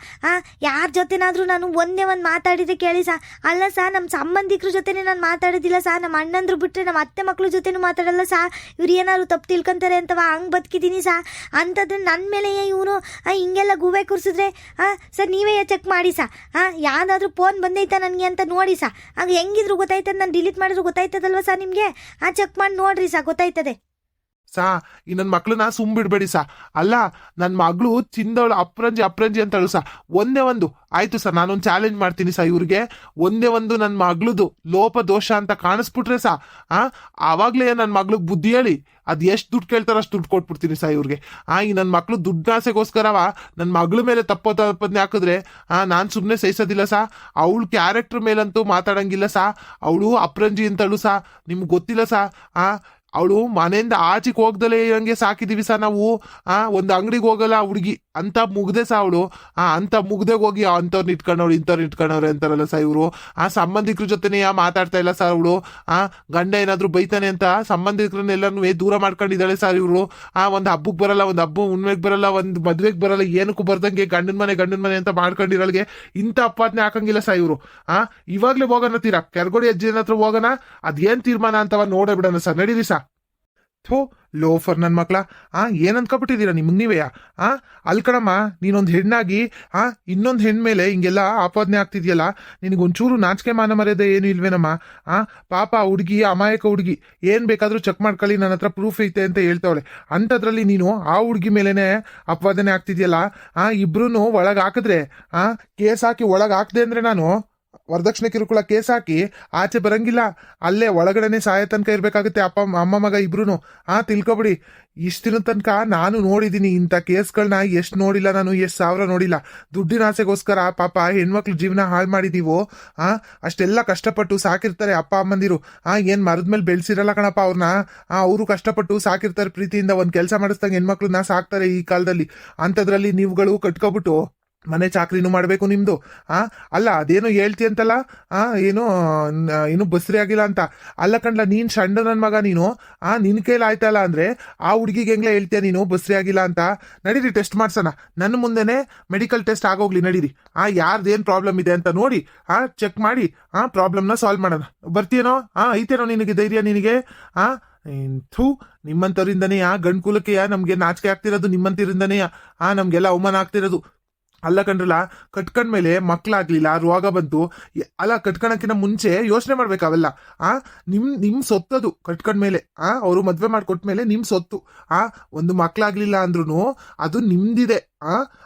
ಯಾರ ಜೊತೆನಾದರೂ ನಾನು ಒಂದೇ ಒಂದು ಮಾತಾಡಿದ್ರೆ ಕೇಳಿ ಸಾ. ಅಲ್ಲ ಸಾ, ನಮ್ಮ ಸಂಬಂಧಿಕರ ಜೊತೆನೇ ನಾನು ಮಾತಾಡೋದಿಲ್ಲ ಸಾ. ನಮ್ಮ ಅಣ್ಣಂದ್ರು ಬಿಟ್ಟರೆ ನಮ್ಮ ಅತ್ತೆ ಮಕ್ಕಳ ಜೊತೆನೂ ಮಾತಾಡಲ್ಲ ಸಾ. ಇವ್ರು ಏನಾದ್ರು ತಪ್ಪು ತಿಳ್ಕೊಂತಾರೆ ಅಂತವ ಹಂಗೆ ಬದುಕಿದ್ದೀನಿ ಸಾ. ಅಂಥದ್ದು ನನ್ನ ಮೇಲೆ ಇವನು ಹಿಂಗೆಲ್ಲ ಗೂಬೆ ಕೂರಿಸಿದ್ರೆ ಸರ್ ನೀವೇ ಚೆಕ್ ಮಾಡಿ ಸಾ. ಯಾವ್ದಾದ್ರು ಫೋನ್ ಬಂದೈತಾ ನನಗೆ ಅಂತ ನೋಡಿ ಸಾ. ಆಗ ಹೆಂಗಿದ್ರು ಗೊತ್ತಾಯ್ತದ, ನಾನು ಡಿಲೀಟ್ ಮಾಡಿದ್ರು ಗೊತ್ತಾಯ್ತದಲ್ವ ಸಾ ನಿಮಗೆ. ಚೆಕ್ ಮಾಡಿ ನೋಡ್ರಿ ಸಾ, ಗೊತ್ತಾಯ್ತದೆ. ಸಾ ಈ ನನ್ನ ಮಕ್ಳನ್ನ ಬಿಡ್ಬೇಡಿ ಸಾ. ಅಲ್ಲ ನನ್ನ ಮಗಳು ಚಿಂದವಳು ಅಪ್ರಂಜಿ ಅಪ್ರಂಜಿ ಅಂತ ಹೇಳು ಸಾ. ಒಂದೇ ಒಂದು ಆಯ್ತು ಸರ್, ನಾನೊಂದು ಚಾಲೆಂಜ್ ಮಾಡ್ತೀನಿ ಸಾ ಇವ್ರಿಗೆ. ಒಂದೇ ಒಂದು ನನ್ನ ಮಗಳದು ಲೋಪ ದೋಷ ಅಂತ ಕಾಣಿಸ್ಬಿಟ್ರೆ ಸಾ, ಆವಾಗಲೇ ನನ್ನ ಮಗ್ಳಿಗೆ ಬುದ್ಧಿ ಹೇಳಿ ಅದು ಎಷ್ಟು ದುಡ್ಡು ಕೇಳ್ತಾರೋ ಅಷ್ಟು ದುಡ್ಡು ಕೊಟ್ಬಿಡ್ತೀನಿ ಸಾ ಇವ್ರಿಗೆ. ಈ ನನ್ನ ಮಕ್ಳು ದುಡ್ಡಾಸೆಗೋಸ್ಕರವ ನನ್ನ ಮಗಳ ಮೇಲೆ ತಪ್ಪದನ್ನೇ ಹಾಕಿದ್ರೆ ನಾನು ಸುಮ್ಮನೆ ಸಹಿಸೋದಿಲ್ಲ ಸಾ. ಅವಳು ಕ್ಯಾರೆಕ್ಟರ್ ಮೇಲಂತೂ ಮಾತಾಡಂಗಿಲ್ಲ ಸಾ. ಅವಳು ಅಪ್ರಂಜಿ ಅಂತಳು ಸಾ. ನಿಮ್ಗೆ ಗೊತ್ತಿಲ್ಲ ಸಾ. ಅವಳು ಮನೆಯಿಂದ ಆಚೆಗೆ ಹೋಗ್ದಲೇ ಇರಂಗೆ ಸಾಕಿದೀವಿ ಸಾ ನಾವು. ಒಂದು ಅಂಗಡಿಗೆ ಹೋಗಲ್ಲ ಹುಡುಗಿ ಅಂತ ಮುಗ್ದೆ ಸಾ ಅವಳು. ಅಂತ ಮುಗ್ದೆಗೆ ಹೋಗಿ ಅಂಥವ್ರನ್ನ ಇಟ್ಕೊಂಡವ್ರು ಇಂಥವ್ರು ಇಟ್ಕೊಂಡವ್ರೆ ಅಂತಾರಲ್ಲ ಸಾ ಇವರು. ಸಂಬಂಧಿಕರ ಜೊತೆನೇ ಮಾತಾಡ್ತಾ ಇಲ್ಲ ಸರ್ ಅವಳು. ಗಂಡ ಏನಾದ್ರು ಬೈತಾನೆ ಅಂತ ಸಂಬಂಧಿಕರನ್ನೆಲ್ಲನೂ ದೂರ ಮಾಡ್ಕೊಂಡಿದ್ದಾಳೆ ಸರ್ ಇವರು. ಒಂದು ಹಬ್ಬಕ್ಕೆ ಬರಲ್ಲ, ಒಂದು ಹಬ್ಬ ಹುಣ್ಮೆಗೆ ಬರಲ್ಲ, ಒಂದು ಮದ್ವೆಗೆ ಬರಲ್ಲ, ಏನಕ್ಕೂ ಬರ್ದಂಗೆ ಗಂಡನ ಮನೆ ಅಂತ ಮಾಡ್ಕೊಂಡಿರೋಳಿಗೆ ಇಂಥ ಅಪ್ಪಾದನೆ ಹಾಕಂಗಿಲ್ಲ ಸಾ ಇವರು. ಇವಾಗ್ಲೇ ಹೋಗೋಣ ತೀರಾ ಕೆರಗೋಡಿ ಅಜ್ಜಿನ ಹತ್ರ ಹೋಗೋಣ. ಅದೇನ್ ತೀರ್ಮಾನ ಅಂತವ ನೋಡೇ ಬಿಡೋಣ ಸರ್. ನಡೀರಿ ಸಾ. ಥೋ ಲೋಫರ್ ನನ್ನ ಮಕ್ಳ. ಏನ್ ಅನ್ಕೊಬಿಟ್ಟಿದ್ದೀರಾ ನಿಮ್ಗೆ ನೀವೇ? ಅಲ್ಲಿ ಕಣಮ್ಮ, ನೀನೊಂದು ಹೆಣ್ಣಾಗಿ ಇನ್ನೊಂದು ಹೆಣ್ಮೇಲೆ ಹಿಂಗೆಲ್ಲ ಆಪಾದನೆ ಆಗ್ತಿದ್ಯಲ್ಲ, ನಿನಗೊಂಚೂರು ನಾಚಿಕೆ ಮಾನ ಮರ್ಯಾದೆ ಏನು ಇಲ್ವೇನಮ್ಮ? ಪಾಪ ಹುಡುಗಿ ಅಮಾಯಕ ಹುಡುಗಿ, ಏನ್ ಬೇಕಾದ್ರೂ ಚೆಕ್ ಮಾಡ್ಕೊಳ್ಳಿ, ನನ್ನ ಹತ್ರ ಪ್ರೂಫ್ ಐತೆ ಅಂತ ಹೇಳ್ತಾವಳೆ. ಅಂಥದ್ರಲ್ಲಿ ನೀನು ಆ ಹುಡುಗಿ ಮೇಲೇನೆ ಅಪಾದನೆ ಆಗ್ತಿದ್ಯಲ್ಲ. ಇಬ್ರು ಒಳಗೆ ಹಾಕಿದ್ರೆ ಕೇಸ್ ಹಾಕಿ ಒಳಗೆ ಹಾಕ್ದೆ ಅಂದ್ರೆ ನಾನು ವರದಕ್ಷಿಣೆ ಕಿರುಕುಳ ಕೇಸ್ ಹಾಕಿ ಆಚೆ ಬರಂಗಿಲ್ಲ. ಅಲ್ಲೇ ಒಳಗಡೆನೆ ಸಾಯ ತನಕ ಇರ್ಬೇಕಾಗುತ್ತೆ ಅಮ್ಮ ಮಗ ಇಬ್ರು. ತಿಳ್ಕೊಬಿಡಿ. ಇಷ್ಟಿನ ತನಕ ನಾನು ನೋಡಿದ್ದೀನಿ ಇಂಥ ಕೇಸ್ಗಳನ್ನ. ಎಷ್ಟು ನೋಡಿಲ್ಲ ನಾನು, ಎಷ್ಟು ಸಾವಿರ ನೋಡಿಲ್ಲ. ದುಡ್ಡಿನ ಆಸೆಗೋಸ್ಕರ ಪಾಪ ಹೆಣ್ಮಕ್ಳು ಜೀವನ ಹಾಳು ಮಾಡಿದೀವೋ. ಅಷ್ಟೆಲ್ಲ ಕಷ್ಟಪಟ್ಟು ಸಾಕಿರ್ತಾರೆ ಅಪ್ಪ ಅಮ್ಮಂದಿರು. ಏನ್ ಮರದ ಮೇಲೆ ಬೆಳೆಸಿರಲ್ಲ ಕಣಪ್ಪ ಅವ್ರನ್ನ. ಅವರು ಕಷ್ಟಪಟ್ಟು ಸಾಕಿರ್ತಾರೆ ಪ್ರೀತಿಯಿಂದ. ಒಂದು ಕೆಲಸ ಮಾಡಿಸ್ದಂಗೆ ಹೆಣ್ಮಕ್ಳನ್ನ ಸಾಕ್ತಾರೆ ಈ ಕಾಲದಲ್ಲಿ. ಅಂಥದ್ರಲ್ಲಿ ನೀವುಗಳು ಕಟ್ಕೊಬಿಟ್ಟು ಮನೆ ಚಾಕ್ರಿನೂ ಮಾಡಬೇಕು ನಿಮ್ದು. ಅಲ್ಲ ಅದೇನೋ ಹೇಳ್ತಿ ಅಂತಲ್ಲ, ಏನು ಬಸ್ರಿ ಆಗಿಲ್ಲ ಅಂತ. ಅಲ್ಲ ಕಣ್ಲ, ನೀನ್ ಶಂಡ ನನ್ ಮಗ ನೀನು. ನಿನ್ ಕೈಲಿ ಆಯ್ತಲ್ಲ ಅಂದ್ರೆ ಆ ಹುಡುಗಿಗೆ ಹೆಂಗ್ಲೇ ಹೇಳ್ತೀಯ ನೀನು ಬಸ್ರಿ ಆಗಿಲ್ಲ ಅಂತ? ನಡೀರಿ ಟೆಸ್ಟ್ ಮಾಡ್ಸೋಣ. ನನ್ನ ಮುಂದೆನೆ ಮೆಡಿಕಲ್ ಟೆಸ್ಟ್ ಆಗೋಗ್ಲಿ ನಡೀರಿ. ಯಾರ್ದೇನ್ ಪ್ರಾಬ್ಲಮ್ ಇದೆ ಅಂತ ನೋಡಿ ಚೆಕ್ ಮಾಡಿ ಪ್ರಾಬ್ಲಮ್ನ ಸಾಲ್ವ್ ಮಾಡೋಣ. ಬರ್ತೀಯನೋ? ಐತೇನೋ ನಿನಗೆ ಧೈರ್ಯ? ನಿನಗೆ ನಿಮ್ಮಂತವ್ರಿಂದನೇ ಗಂಡ್ ಕುಲಕ್ಕೆ ನಮ್ಗೆ ನಾಚಿಕೆ ಆಗ್ತಿರೋದು. ನಿಮ್ಮಂತರಿಂದನೇ ನಮ್ಗೆಲ್ಲ ಅವಮಾನ ಆಗ್ತಿರೋದು. ಅಲ್ಲ ಕಣ್ರಲ್ಲ, ಕಟ್ಕೊಂಡ್ಮೇಲೆ ಮಕ್ಳಾಗ್ಲಿಲ್ಲ, ರೋಗ ಬಂತು. ಅಲ್ಲ ಕಟ್ಕೊಳಕ್ಕಿಂತ ಮುಂಚೆ ಯೋಚನೆ ಮಾಡ್ಬೇಕು ಅವೆಲ್ಲ. ನಿಮ್ ಸೊತ್ತದು ಕಟ್ಕೊಂಡ್ಮೇಲೆ. ಅವರು ಮದ್ವೆ ಮಾಡ್ಕೊಟ್ಮೇಲೆ ನಿಮ್ ಸೊತ್ತು. ಒಂದು ಮಕ್ಳಾಗ್ಲಿಲ್ಲ ಅಂದ್ರೂ ಅದು ನಿಮ್ದಿದೆ.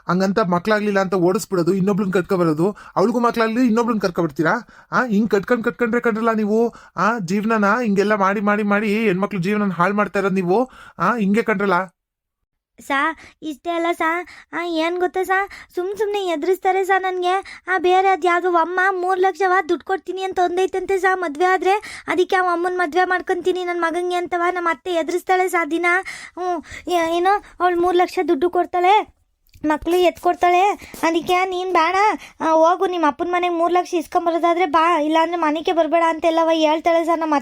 ಹಂಗಂತ ಮಕ್ಳಾಗ್ಲಿಲ್ಲ ಅಂತ ಓಡಿಸ್ಬಿಡೋದು, ಇನ್ನೊಬ್ಳನ್ನ ಕಟ್ಕೊಬರೋದು. ಅವಳಿಗೂ ಮಕ್ಳಾಗ್ಲಿ ಇನ್ನೊಬ್ಳನ್ನ ಕಟ್ಕೊಬಿಡ್ತೀರಾ? ಹಿಂಗ್ ಕಟ್ಕೊಂಡ್ರೆ ಕಣ್ರಲ್ಲ ನೀವು ಜೀವನನ ಹಿಂಗೆಲ್ಲ ಮಾಡಿ ಮಾಡಿ ಮಾಡಿ ಹೆಣ್ಮಕ್ಳು ಜೀವನ ಹಾಳು ಮಾಡ್ತಾ ಇರೋದು ನೀವು. ಹಿಂಗೆ ಕಣ್ರಲ್ಲ. ಸಾ ಇಷ್ಟೇ ಅಲ್ಲ ಸಾ, ಏನು ಗೊತ್ತಾ ಸಾ, ಸುಮ್ಮನೆ ಎದುರಿಸ್ತಾರೆ ಸಾ ನನಗೆ. ಬೇರೆ ಅದು ಯಾವುದೋ ಅಮ್ಮ 3 ಲಕ್ಷ ದುಡ್ಡು ಕೊಡ್ತೀನಿ ಅಂತ ಒಂದೈತಂತೆ ಸಾ. ಮದುವೆ ಆದರೆ ಅದಕ್ಕೆ ಆ ಅಮ್ಮನ ಮದುವೆ ಮಾಡ್ಕೊತೀನಿ ನನ್ನ ಮಗಂಗೆ ಅಂತವ ನಮ್ಮ ಅತ್ತೆ ಎದುರಿಸ್ತಾಳೆ ಸಾ ದಿನ. ಏನೋ ಅವಳು 3 ಲಕ್ಷ ದುಡ್ಡು ಕೊಡ್ತಾಳೆ, ಮಕ್ಳು ಎತ್ಕೊಡ್ತಾಳೆ. ಅದಕ್ಕೆ ನೀನು ಬೇಡ, ಹೋಗು ನಿಮ್ಮ ಅಪ್ಪನ ಮನೆಗೆ 3 ಲಕ್ಷ ಇಸ್ಕೊಂಬರೋದಾದ್ರೆ ಬಾ, ಇಲ್ಲಾಂದ್ರೆ ಮನೆಗೆ ಬರಬೇಡ ಅಂತೆಲ್ಲವ ಹೇಳ್ತಾಳೆ ಸರ್ ನಮ್ಮ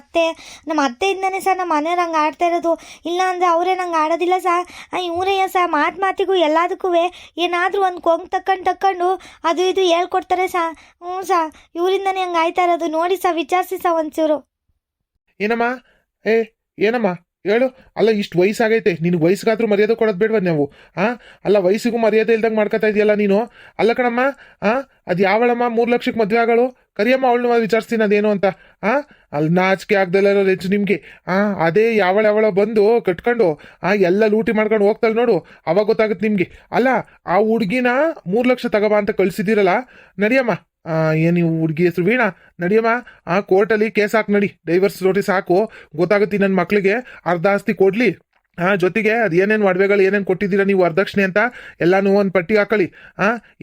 ಅತ್ತೆಯಿಂದನೇ ಸರ್ ನಮ್ಮ ಮನೆಯವ್ರು ಹಂಗೆ ಆಡ್ತಾ ಇರೋದು. ಇಲ್ಲ ಅಂದರೆ ಅವರೇ ನಂಗೆ ಆಡೋದಿಲ್ಲ ಸಾ. ಇವರೇ ಸಾ ಮಾತಿಗೂ ಎಲ್ಲದಕ್ಕೂ ಏನಾದರೂ ಒಂದು ಕೊಂಗ್ ತಕ್ಕೊಂಡು ಅದು ಇದು ಹೇಳ್ಕೊಡ್ತಾರೆ ಸಾ. ಸಾ ಇವರಿಂದನೇ ಹಂಗೆ ಆಯ್ತಾ ಇರೋದು. ನೋಡಿ ಸಾ, ವಿಚಾರಿಸಿ ಸಾ ಒಂಚೂರು. ಏನಮ್ಮ ಏನಮ್ಮ ಹೇಳು. ಅಲ್ಲ ಇಷ್ಟು ವಯಸ್ಸಾಗೈತೆ, ನಿನಗೆ ವಯಸ್ಸಿಗಾದ್ರೂ ಮರ್ಯಾದೆ ಕೊಡೋದು ಬೇಡವ ನಾವು? ಅಲ್ಲ ವಯಸ್ಸಿಗೂ ಮರ್ಯಾದೆ ಇಲ್ದಂಗೆ ಮಾಡ್ಕೊತಾ ಇದೆಯಲ್ಲ ನೀನು. ಅಲ್ಲ ಕಣಮ್ಮ, ಅದು ಯಾವಳಮ್ಮ 3 ಲಕ್ಷಕ್ಕೆ ಮದುವೆ ಆಗೋಳು? ಕರಿಯಮ್ಮ ಅವಳನ್ನ ವಿಚಾರಿಸ್ತೀನಿ ಅದೇನು ಅಂತ. ಅಲ್ಲಿ ನಾಚಿಕೆ ಆಗ್ದಲ್ಲ ಹೆಚ್ಚು ನಿಮ್ಗೆ. ಅದೇ ಯಾವಳ ಬಂದು ಕಟ್ಕೊಂಡು ಎಲ್ಲ ಲೂಟಿ ಮಾಡ್ಕೊಂಡು ಹೋಗ್ತಾಳೆ ನೋಡು, ಅವಾಗ ಗೊತ್ತಾಗುತ್ತೆ ನಿಮ್ಗೆ. ಅಲ್ಲ ಆ ಹುಡ್ಗಿನ 3 ಲಕ್ಷ ತಗೋಬಾ ಅಂತ ಕಳ್ಸಿದ್ದೀರಲ್ಲ, ನಡಿಯಮ್ಮ. ಏನು ಹುಡುಗಿ ಹೆಸರು ವೀಣಾ, ನಡಿಯಮ್ಮ. ಕೋರ್ಟಲ್ಲಿ ಕೇಸ್ ಹಾಕಿ ನಡಿ, ಡೈವರ್ಸ್ ನೋಟಿಸ್ ಹಾಕು. ಗೊತ್ತಾಗುತ್ತೆ ನನ್ನ ಮಕ್ಳಿಗೆ ಅರ್ಧ ಆಸ್ತಿ ಕೊಡ್ಲಿ, ಜೊತೆಗೆ ಅದು ಏನೇನು ಒಡವೆಗಳು ಏನೇನು ಕೊಟ್ಟಿದ್ದೀರಾ ನೀವು ವರದಕ್ಷಿಣೆ ಅಂತ ಎಲ್ಲಾನು ಒಂದು ಪಟ್ಟಿ ಹಾಕೊಳ್ಳಿ.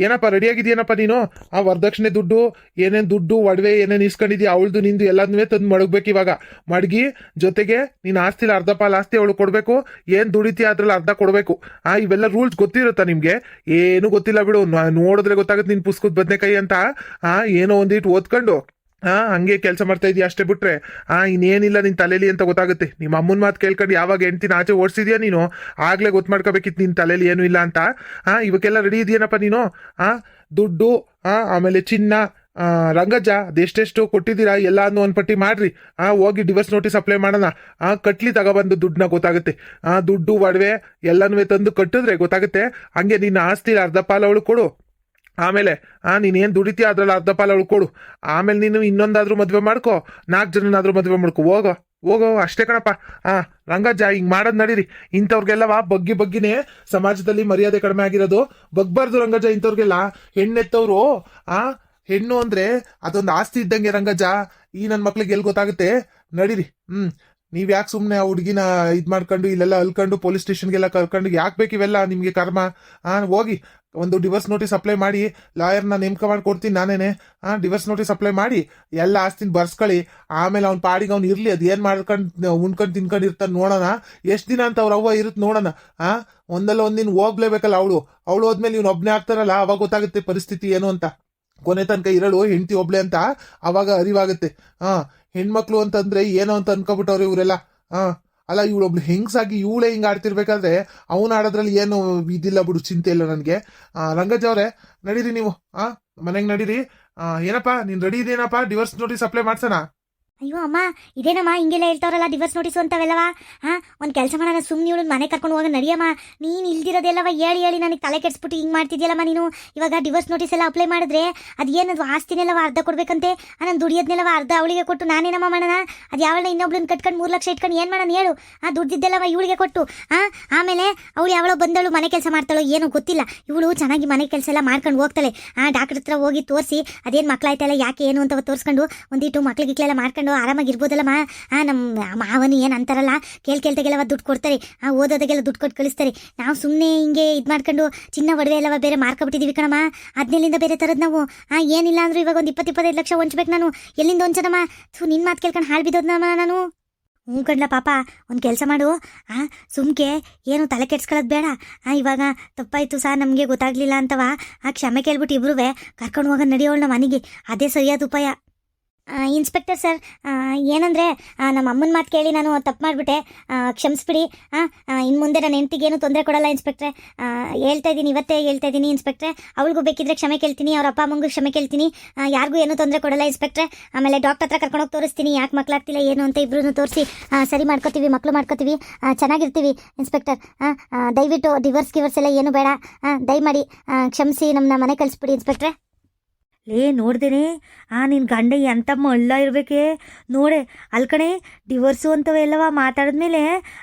ಏನಪ್ಪ ರೆಡಿಯಾಗಿದೆಯೇನಪ್ಪ ನೀನು? ಆ ವರದಕ್ಷಿಣೆ ದುಡ್ಡು ಏನೇನು ದುಡ್ಡು ಒಡವೆ ಏನೇನು ಇಸ್ಕೊಂಡಿದ್ಯಾ ಅವಳದು ನಿಂದು ಎಲ್ಲದನ್ನೂ ತಂದು ಮಡಗ್ಬೇಕು. ಇವಾಗ ಮಡಗಿ ಜೊತೆಗೆ ನೀನು ಆಸ್ತಿಲಿ ಅರ್ಧ ಪಾಲು ಆಸ್ತಿ ಅವಳು ಕೊಡಬೇಕು. ಏನು ದುಡಿತೀಯ ಅದ್ರಲ್ಲಿ ಅರ್ಧ ಕೊಡಬೇಕು. ಇವೆಲ್ಲ ರೂಲ್ಸ್ ಗೊತ್ತಿರುತ್ತಾ ನಿಮಗೆ? ಏನು ಗೊತ್ತಿಲ್ಲ ಬಿಡು, ನೋಡಿದ್ರೆ ಗೊತ್ತಾಗುತ್ತೆ ನಿನ್ ಪುಸ್ತಕದ ಬದನೆಕಾಯಿ ಅಂತ. ಏನೋ ಒಂದಿಟ್ಟು ಓದ್ಕೊಂಡು ಹಂಗೆ ಕೆಲಸ ಮಾಡ್ತಾ ಇದೀಯ ಅಷ್ಟೇ ಬಿಟ್ರೆ ಇನ್ನೇನಿಲ್ಲ ನಿನ್ ತಲೆಲಿ ಅಂತ ಗೊತ್ತಾಗುತ್ತೆ. ನಿಮ್ಮ ಅಮ್ಮನ ಮಾತು ಕೇಳ್ಕೊಂಡು ಯಾವಾಗ ಹೆಂಡ್ತಿನ ಆಚೆ ಓಡಿಸಿದ್ಯಾ ನೀನು ಆಗ್ಲೇ ಗೊತ್ತು ಮಾಡ್ಕೋಬೇಕಿತ್ತು ನಿನ್ ತಲೆಲಿ ಏನು ಇಲ್ಲ ಅಂತ. ಇವಕ್ಕೆಲ್ಲ ರೆಡಿ ಇದೆಯೇನಪ್ಪ ನೀನು? ದುಡ್ಡು ಆಮೇಲೆ ಚಿನ್ನ ರಂಗಜ್ಜ ಅದೆಷ್ಟೆಷ್ಟು ಕೊಟ್ಟಿದ್ದೀರಾ ಎಲ್ಲ ಅನ್ನೋ ಒಂದು ಪಟ್ಟಿ ಮಾಡ್ರಿ. ಹೋಗಿ ಡಿವೋರ್ಸ್ ನೋಟಿಸ್ ಅಪ್ಲೈ ಮಾಡೋಣ. ಕಟ್ಲಿ ತಗೊಬಂದು ದುಡ್ಡನ್ನ ಗೊತ್ತಾಗುತ್ತೆ. ದುಡ್ಡು ಒಡವೆ ಎಲ್ಲನೂ ತಂದು ಕಟ್ಟಿದ್ರೆ ಗೊತ್ತಾಗುತ್ತೆ. ಹಂಗೆ ನಿನ್ನ ಆಸ್ತಿ ಅರ್ಧ ಪಾಲು ಅವಳು ಕೊಡು. ಆಮೇಲೆ ನೀನೇನು ದುಡಿತೀಯ ಅದ್ರಲ್ಲಿ ಅರ್ಧ ಪಾಲು ಅವಳು ಕೊಡು. ಆಮೇಲೆ ನೀನು ಇನ್ನೊಂದಾದ್ರೂ ಮದುವೆ ಮಾಡ್ಕೋ, 4 ಜನನಾದ್ರೂ ಮದುವೆ ಮಾಡ್ಕೊ. ಹೋಗೋ ಅಷ್ಟೇ ಕಣಪ್ಪ. ರಂಗಜ್ಜ ಹಿಂಗ್ ಮಾಡೋದ್ ನಡೀರಿ. ಇಂಥವ್ರಿಗೆಲ್ಲವ ಬಗ್ಗಿನೇ ಸಮಾಜದಲ್ಲಿ ಮರ್ಯಾದೆ ಕಡಿಮೆ ಆಗಿರೋದು. ಬಗ್ಬಾರ್ದು ರಂಗಜ್ಜ ಇಂಥವ್ರಿಗೆಲ್ಲ. ಹೆಣ್ಣೆತ್ತವ್ರು ಹೆಣ್ಣು ಅಂದ್ರೆ ಅದೊಂದು ಆಸ್ತಿ ಇದ್ದಂಗೆ ರಂಗಜ್ಜ. ಈ ನನ್ನ ಮಕ್ಳಿಗೆ ಎಲ್ಲಿ ಗೊತ್ತಾಗುತ್ತೆ? ನಡೀರಿ. ನೀವ್ ಯಾಕೆ ಸುಮ್ಮನೆ ಆ ಹುಡುಗಿನ ಇದ್ ಮಾಡ್ಕೊಂಡು ಇಲ್ಲೆಲ್ಲ ಅಲ್ಕೊಂಡು ಪೊಲೀಸ್ ಸ್ಟೇಷನ್ಗೆಲ್ಲ ಕರ್ಕೊಂಡು ಯಾಕೆ ಬೇಕಿವೆಲ್ಲ ನಿಮ್ಗೆ ಕರ್ಮ? ಹೋಗಿ ಒಂದು ಡಿವೋರ್ಸ್ ನೋಟಿಸ್ ಅಪ್ಲೈ ಮಾಡಿ, ಲಾಯರ್ನ ನೇಮಕ ಮಾಡಿ ಕೊಡ್ತೀನಿ ನಾನೇನೆ. ಡಿವೋರ್ಸ್ ನೋಟಿಸ್ ಅಪ್ಲೈ ಮಾಡಿ ಎಲ್ಲ ಆಸ್ತಿನ ಬರ್ಸ್ಕೊಳ್ಳಿ. ಆಮೇಲೆ ಅವ್ನ ಪಾಡಿಗೆ ಅವ್ನು ಇರ್ಲಿ, ಅದ್ ಏನ್ ಮಾಡ್ಕೊಂಡು ಉಣ್ಕೊಂಡು ತಿನ್ಕೊಂಡು ಇರ್ತಾನೆ ನೋಡೋಣ. ಎಷ್ಟ್ ದಿನ ಅಂತ ಅವ್ರ ಅವ್ವ ಇರುತ್ತೆ ನೋಡೋಣ. ಒಂದಲ್ಲ ಒಂದಿನ ಹೋಗ್ಲೇಬೇಕಲ್ಲ ಅವಳು ಹೋದ್ಮೇಲೆ ಇವ್ನು ಒಬ್ನೇ ಆಗ್ತಾರಲ್ಲ, ಅವಾಗ ಗೊತ್ತಾಗುತ್ತೆ ಪರಿಸ್ಥಿತಿ ಏನು ಅಂತ. ಕೊನೆ ತನಕ ಇರಳು ಹೆಂಡತಿ ಒಬ್ಳೆ ಅಂತ ಅವಾಗ ಅರಿವಾಗುತ್ತೆ. ಹೆಣ್ಮಕ್ಳು ಅಂತಂದ್ರೆ ಏನೋ ಅಂತ ಅನ್ಕೋಬಿಟ್ಟವ್ರೆ ಇವರೆಲ್ಲ. ಅಲ್ಲ ಇವಳೊಬ್ಳು ಹೆಂಗ್ಸಾಗಿ ಇವಳೇ ಹಿಂಗ ಆಡ್ತಿರ್ಬೇಕಾದ್ರೆ ಅವ್ನು ಆಡೋದ್ರಲ್ಲಿ ಏನು ಇದಿಲ್ಲ ಬಿಡು, ಚಿಂತೆ ಇಲ್ಲ ನನಗೆ. ರಂಗಜ್ಜ ಅವ್ರೆ ನಡೀರಿ ನೀವು ಮನೆಗೆ ನಡೀರಿ. ಏನಪ್ಪಾ ನೀನ್ ರೆಡಿ ಇದೆಯೇನಪ್ಪ? ಡಿವೋರ್ಸ್ ನೋಟಿಸ್ ಅಪ್ಲೈ ಮಾಡ್ಸೋಣ? ಅಯ್ಯೋ ಅಮ್ಮ, ಇದೇನಮ್ಮ ಹಿಂಗೆಲ್ಲ ಹೇಳ್ತಾರಲ್ಲ ಡಿವೋರ್ಸ್ ನೋಟಿಸು ಅಂತವೆಲ್ಲವ? ಒಂದು ಕೆಲಸ ಮಾಡೋಣ, ಸುಮ್ಮನೆ ಇವಳು ಮನೆ ಕರ್ಕೊಂಡು ಹೋಗೋಣ ನಡಿಯಮ್ಮ. ನೀನು ಇಲ್ದಿರೋದೆಲ್ಲವ ಹೇಳಿ ನನಗೆ ತಲೆ ಕೆಡಿಸ್ಬಿಟ್ಟು ಹಿಂಗೆ ಮಾಡ್ತಿದ್ಯಲ್ಲಮ್ಮ ನೀನು. ಇವಾಗ ಡಿವೋರ್ಸ್ ನೋಟಿಸ್ ಎಲ್ಲ ಅಪ್ಲೈ ಮಾಡಿದ್ರೆ ಅದೇನದು ಆಸ್ತಿನೆಲ್ಲವ ಅರ್ಧ ಕೊಡ್ಬೇಕಂತೆ. ನಾನು ದುಡಿಯೋದ್ನೆಲ್ಲವ ಅರ್ಧ ಅವಳಿಗೆ ಕೊಟ್ಟು ನಾನೇನಮ್ಮ ಮಾಡೋಣ? ಅದು ಯಾವಳ ಇನ್ನೊಬ್ಳನ್ನ ಕಟ್ಕೊಂಡು 3 ಲಕ್ಷ ಇಟ್ಕೊಂಡು ಏನು ಮಾಡೋಣ ಹೇಳು? ದುಡ್ದಿದ್ದೆಲ್ಲವ ಇವಳಿಗೆ ಕೊಟ್ಟು ಆಮೇಲೆ ಅವಳು ಯಾವಳೋ ಬಂದವಳು ಮನೆ ಕೆಲಸ ಮಾಡ್ತಾಳೋ ಏನೋ ಗೊತ್ತಿಲ್ಲ. ಇವಳು ಚೆನ್ನಾಗಿ ಮನೆ ಕೆಲಸ ಎಲ್ಲ ಮಾಡ್ಕೊಂಡು ಹೋಗ್ತಾಳೆ. ಡಾಕ್ಟರ್ ಹತ್ರ ಹೋಗಿ ತೋರಿಸಿ ಅದೇನು ಮಕ್ಕಳಾಯ್ತಲ್ಲ ಯಾಕೆ ಏನು ಅಂತ ತೋರಿಸ್ಕೊಂಡು ಒಂದಿಟ್ಟು ಮಕ್ಳಿಗೆಲ್ಲ ಮಾಡ್ಕೊಂಡು ಆರಾಮಾಗಿರ್ಬೋದಲ್ಲಮ್ಮ. ನಮ್ಮ ಮಾವನು ಏನು ಅಂತಾರಲ್ಲ, ಕೇಳ್ತಾಗೆಲ್ಲವ ದುಡ್ಡು ಕೊಡ್ತಾರೆ, ಓದೋದಾಗೆಲ್ಲ ದುಡ್ಡು ಕೊಟ್ಟು ಕಳಿಸ್ತಾರೆ. ನಾವು ಸುಮ್ಮನೆ ಹಿಂಗೆ ಇದು ಮಾಡ್ಕೊಂಡು ಚಿನ್ನ ಒಡವೆ ಎಲ್ಲವ ಬೇರೆ ಮಾರ್ಕೊಬಿಟ್ಟಿದ್ದೀವಿ ಕಣಮ್ಮ. ಅದನ್ನೆಲ್ಲಿಂದ ಬೇರೆ ತರದ್ ನಾವು. ಏನಿಲ್ಲ ಅಂದ್ರೂ ಇವಾಗ ಒಂದು 20-25 ಲಕ್ಷ ಹೊಂಚ್ಬೇಕು ನಾನು. ಎಲ್ಲಿಂದ ಹೊಂಚನಮ್ಮ? ನಿನ್ನ ಮಾತು ಕೇಳ್ಕೊಂಡು ಹಾಳ್ಬಿದ್ದೋದ್ನಮ್ಮ ನಾನು. ಹ್ಞೂ ಕಣ್ಲ ಪಾಪ, ಒಂದು ಕೆಲಸ ಮಾಡು. ಸುಮ್ಕೆ ಏನು ತಲೆ ಕೆಡ್ಸ್ಕೊಳ್ಳೋದು ಬೇಡ. ಇವಾಗ ತಪ್ಪಾಯ್ತು ಸರ್, ನಮಗೆ ಗೊತ್ತಾಗ್ಲಿಲ್ಲ ಅಂತವ ಕ್ಷಮೆ ಕೇಳ್ಬಿಟ್ಟು ಇಬ್ರೂ ಕರ್ಕೊಂಡು ಹೋಗೋಣ ನಡಿಯೋಣ ಮನೆಗೆ. ಅದೇ ಸರಿಯಾದ ಉಪಾಯ. ಇನ್ಸ್ಪೆಕ್ಟರ್ ಸರ್, ಏನಂದರೆ ನಮ್ಮ ಅಮ್ಮನ ಮಾತು ಕೇಳಿ ನಾನು ತಪ್ಪು ಮಾಡಿಬಿಟ್ಟೆ, ಕ್ಷಮಿಸ್ಬಿಡಿ. ಇನ್ನು ಮುಂದೆ ನನ್ನ ಹೆಂಡ್ತಿಗೇನು ತೊಂದರೆ ಕೊಡಲ್ಲ ಇನ್ಸ್ಪೆಕ್ಟ್ರೆ. ಇವತ್ತೇ ಹೇಳ್ತಾ ಇದ್ದೀನಿ ಇನ್ಸ್ಪೆಕ್ಟ್ರೆ. ಅವಳಿಗೂ ಬೇಕಿದ್ರೆ ಕ್ಷಮೆ ಕೇಳ್ತೀನಿ, ಅವ್ರ ಅಪ್ಪ ಅಮ್ಮಂಗೂ ಕ್ಷಮೆ ಕೇಳ್ತೀನಿ. ಯಾರಿಗೂ ಏನೂ ತೊಂದರೆ ಕೊಡಲ್ಲ ಇನ್ಸ್ಪೆಕ್ಟ್ರೆ. ಆಮೇಲೆ ಡಾಕ್ಟರ್ ಹತ್ರ ಕರ್ಕೊಂಡೋಗಿ ತೋರಿಸ್ತೀನಿ ಯಾಕೆ ಮಕ್ಕಳಾಗ್ತಿಲ್ಲ ಏನು ಅಂತ. ಇಬ್ಬರೂ ತೋರಿಸಿ ಸರಿ ಮಾಡ್ಕೋತೀವಿ, ಮಕ್ಕಳು ಮಾಡ್ಕೋತೀವಿ, ಚೆನ್ನಾಗಿರ್ತೀವಿ ಇನ್ಸ್ಪೆಕ್ಟರ್. ದಯವಿಟ್ಟು ಡಿವೋರ್ಸ್ ಎಲ್ಲ ಏನು ಬೇಡ. ದಯಮಾಡಿ ಕ್ಷಮಿಸಿ ನಮ್ಮನ್ನ ಮನೆ ಕಳಿಸ್ಬಿಡಿ ಇನ್ಸ್ಪೆಕ್ಟ್ರೆ. ನೋಡ್ದೇನೆ ನಿನ್ನ ಗಂಡ ಎಂತಮ್ಮ ಅಲ್ಲ ಇರ್ಬೇಕೆ ನೋಡೆ. ಅಲ್ಕಣೆ ಡಿವೋರ್ಸು ಅಂತವೆಲ್ಲವ ಮಾತಾಡಿದ್ಮೇಲೆ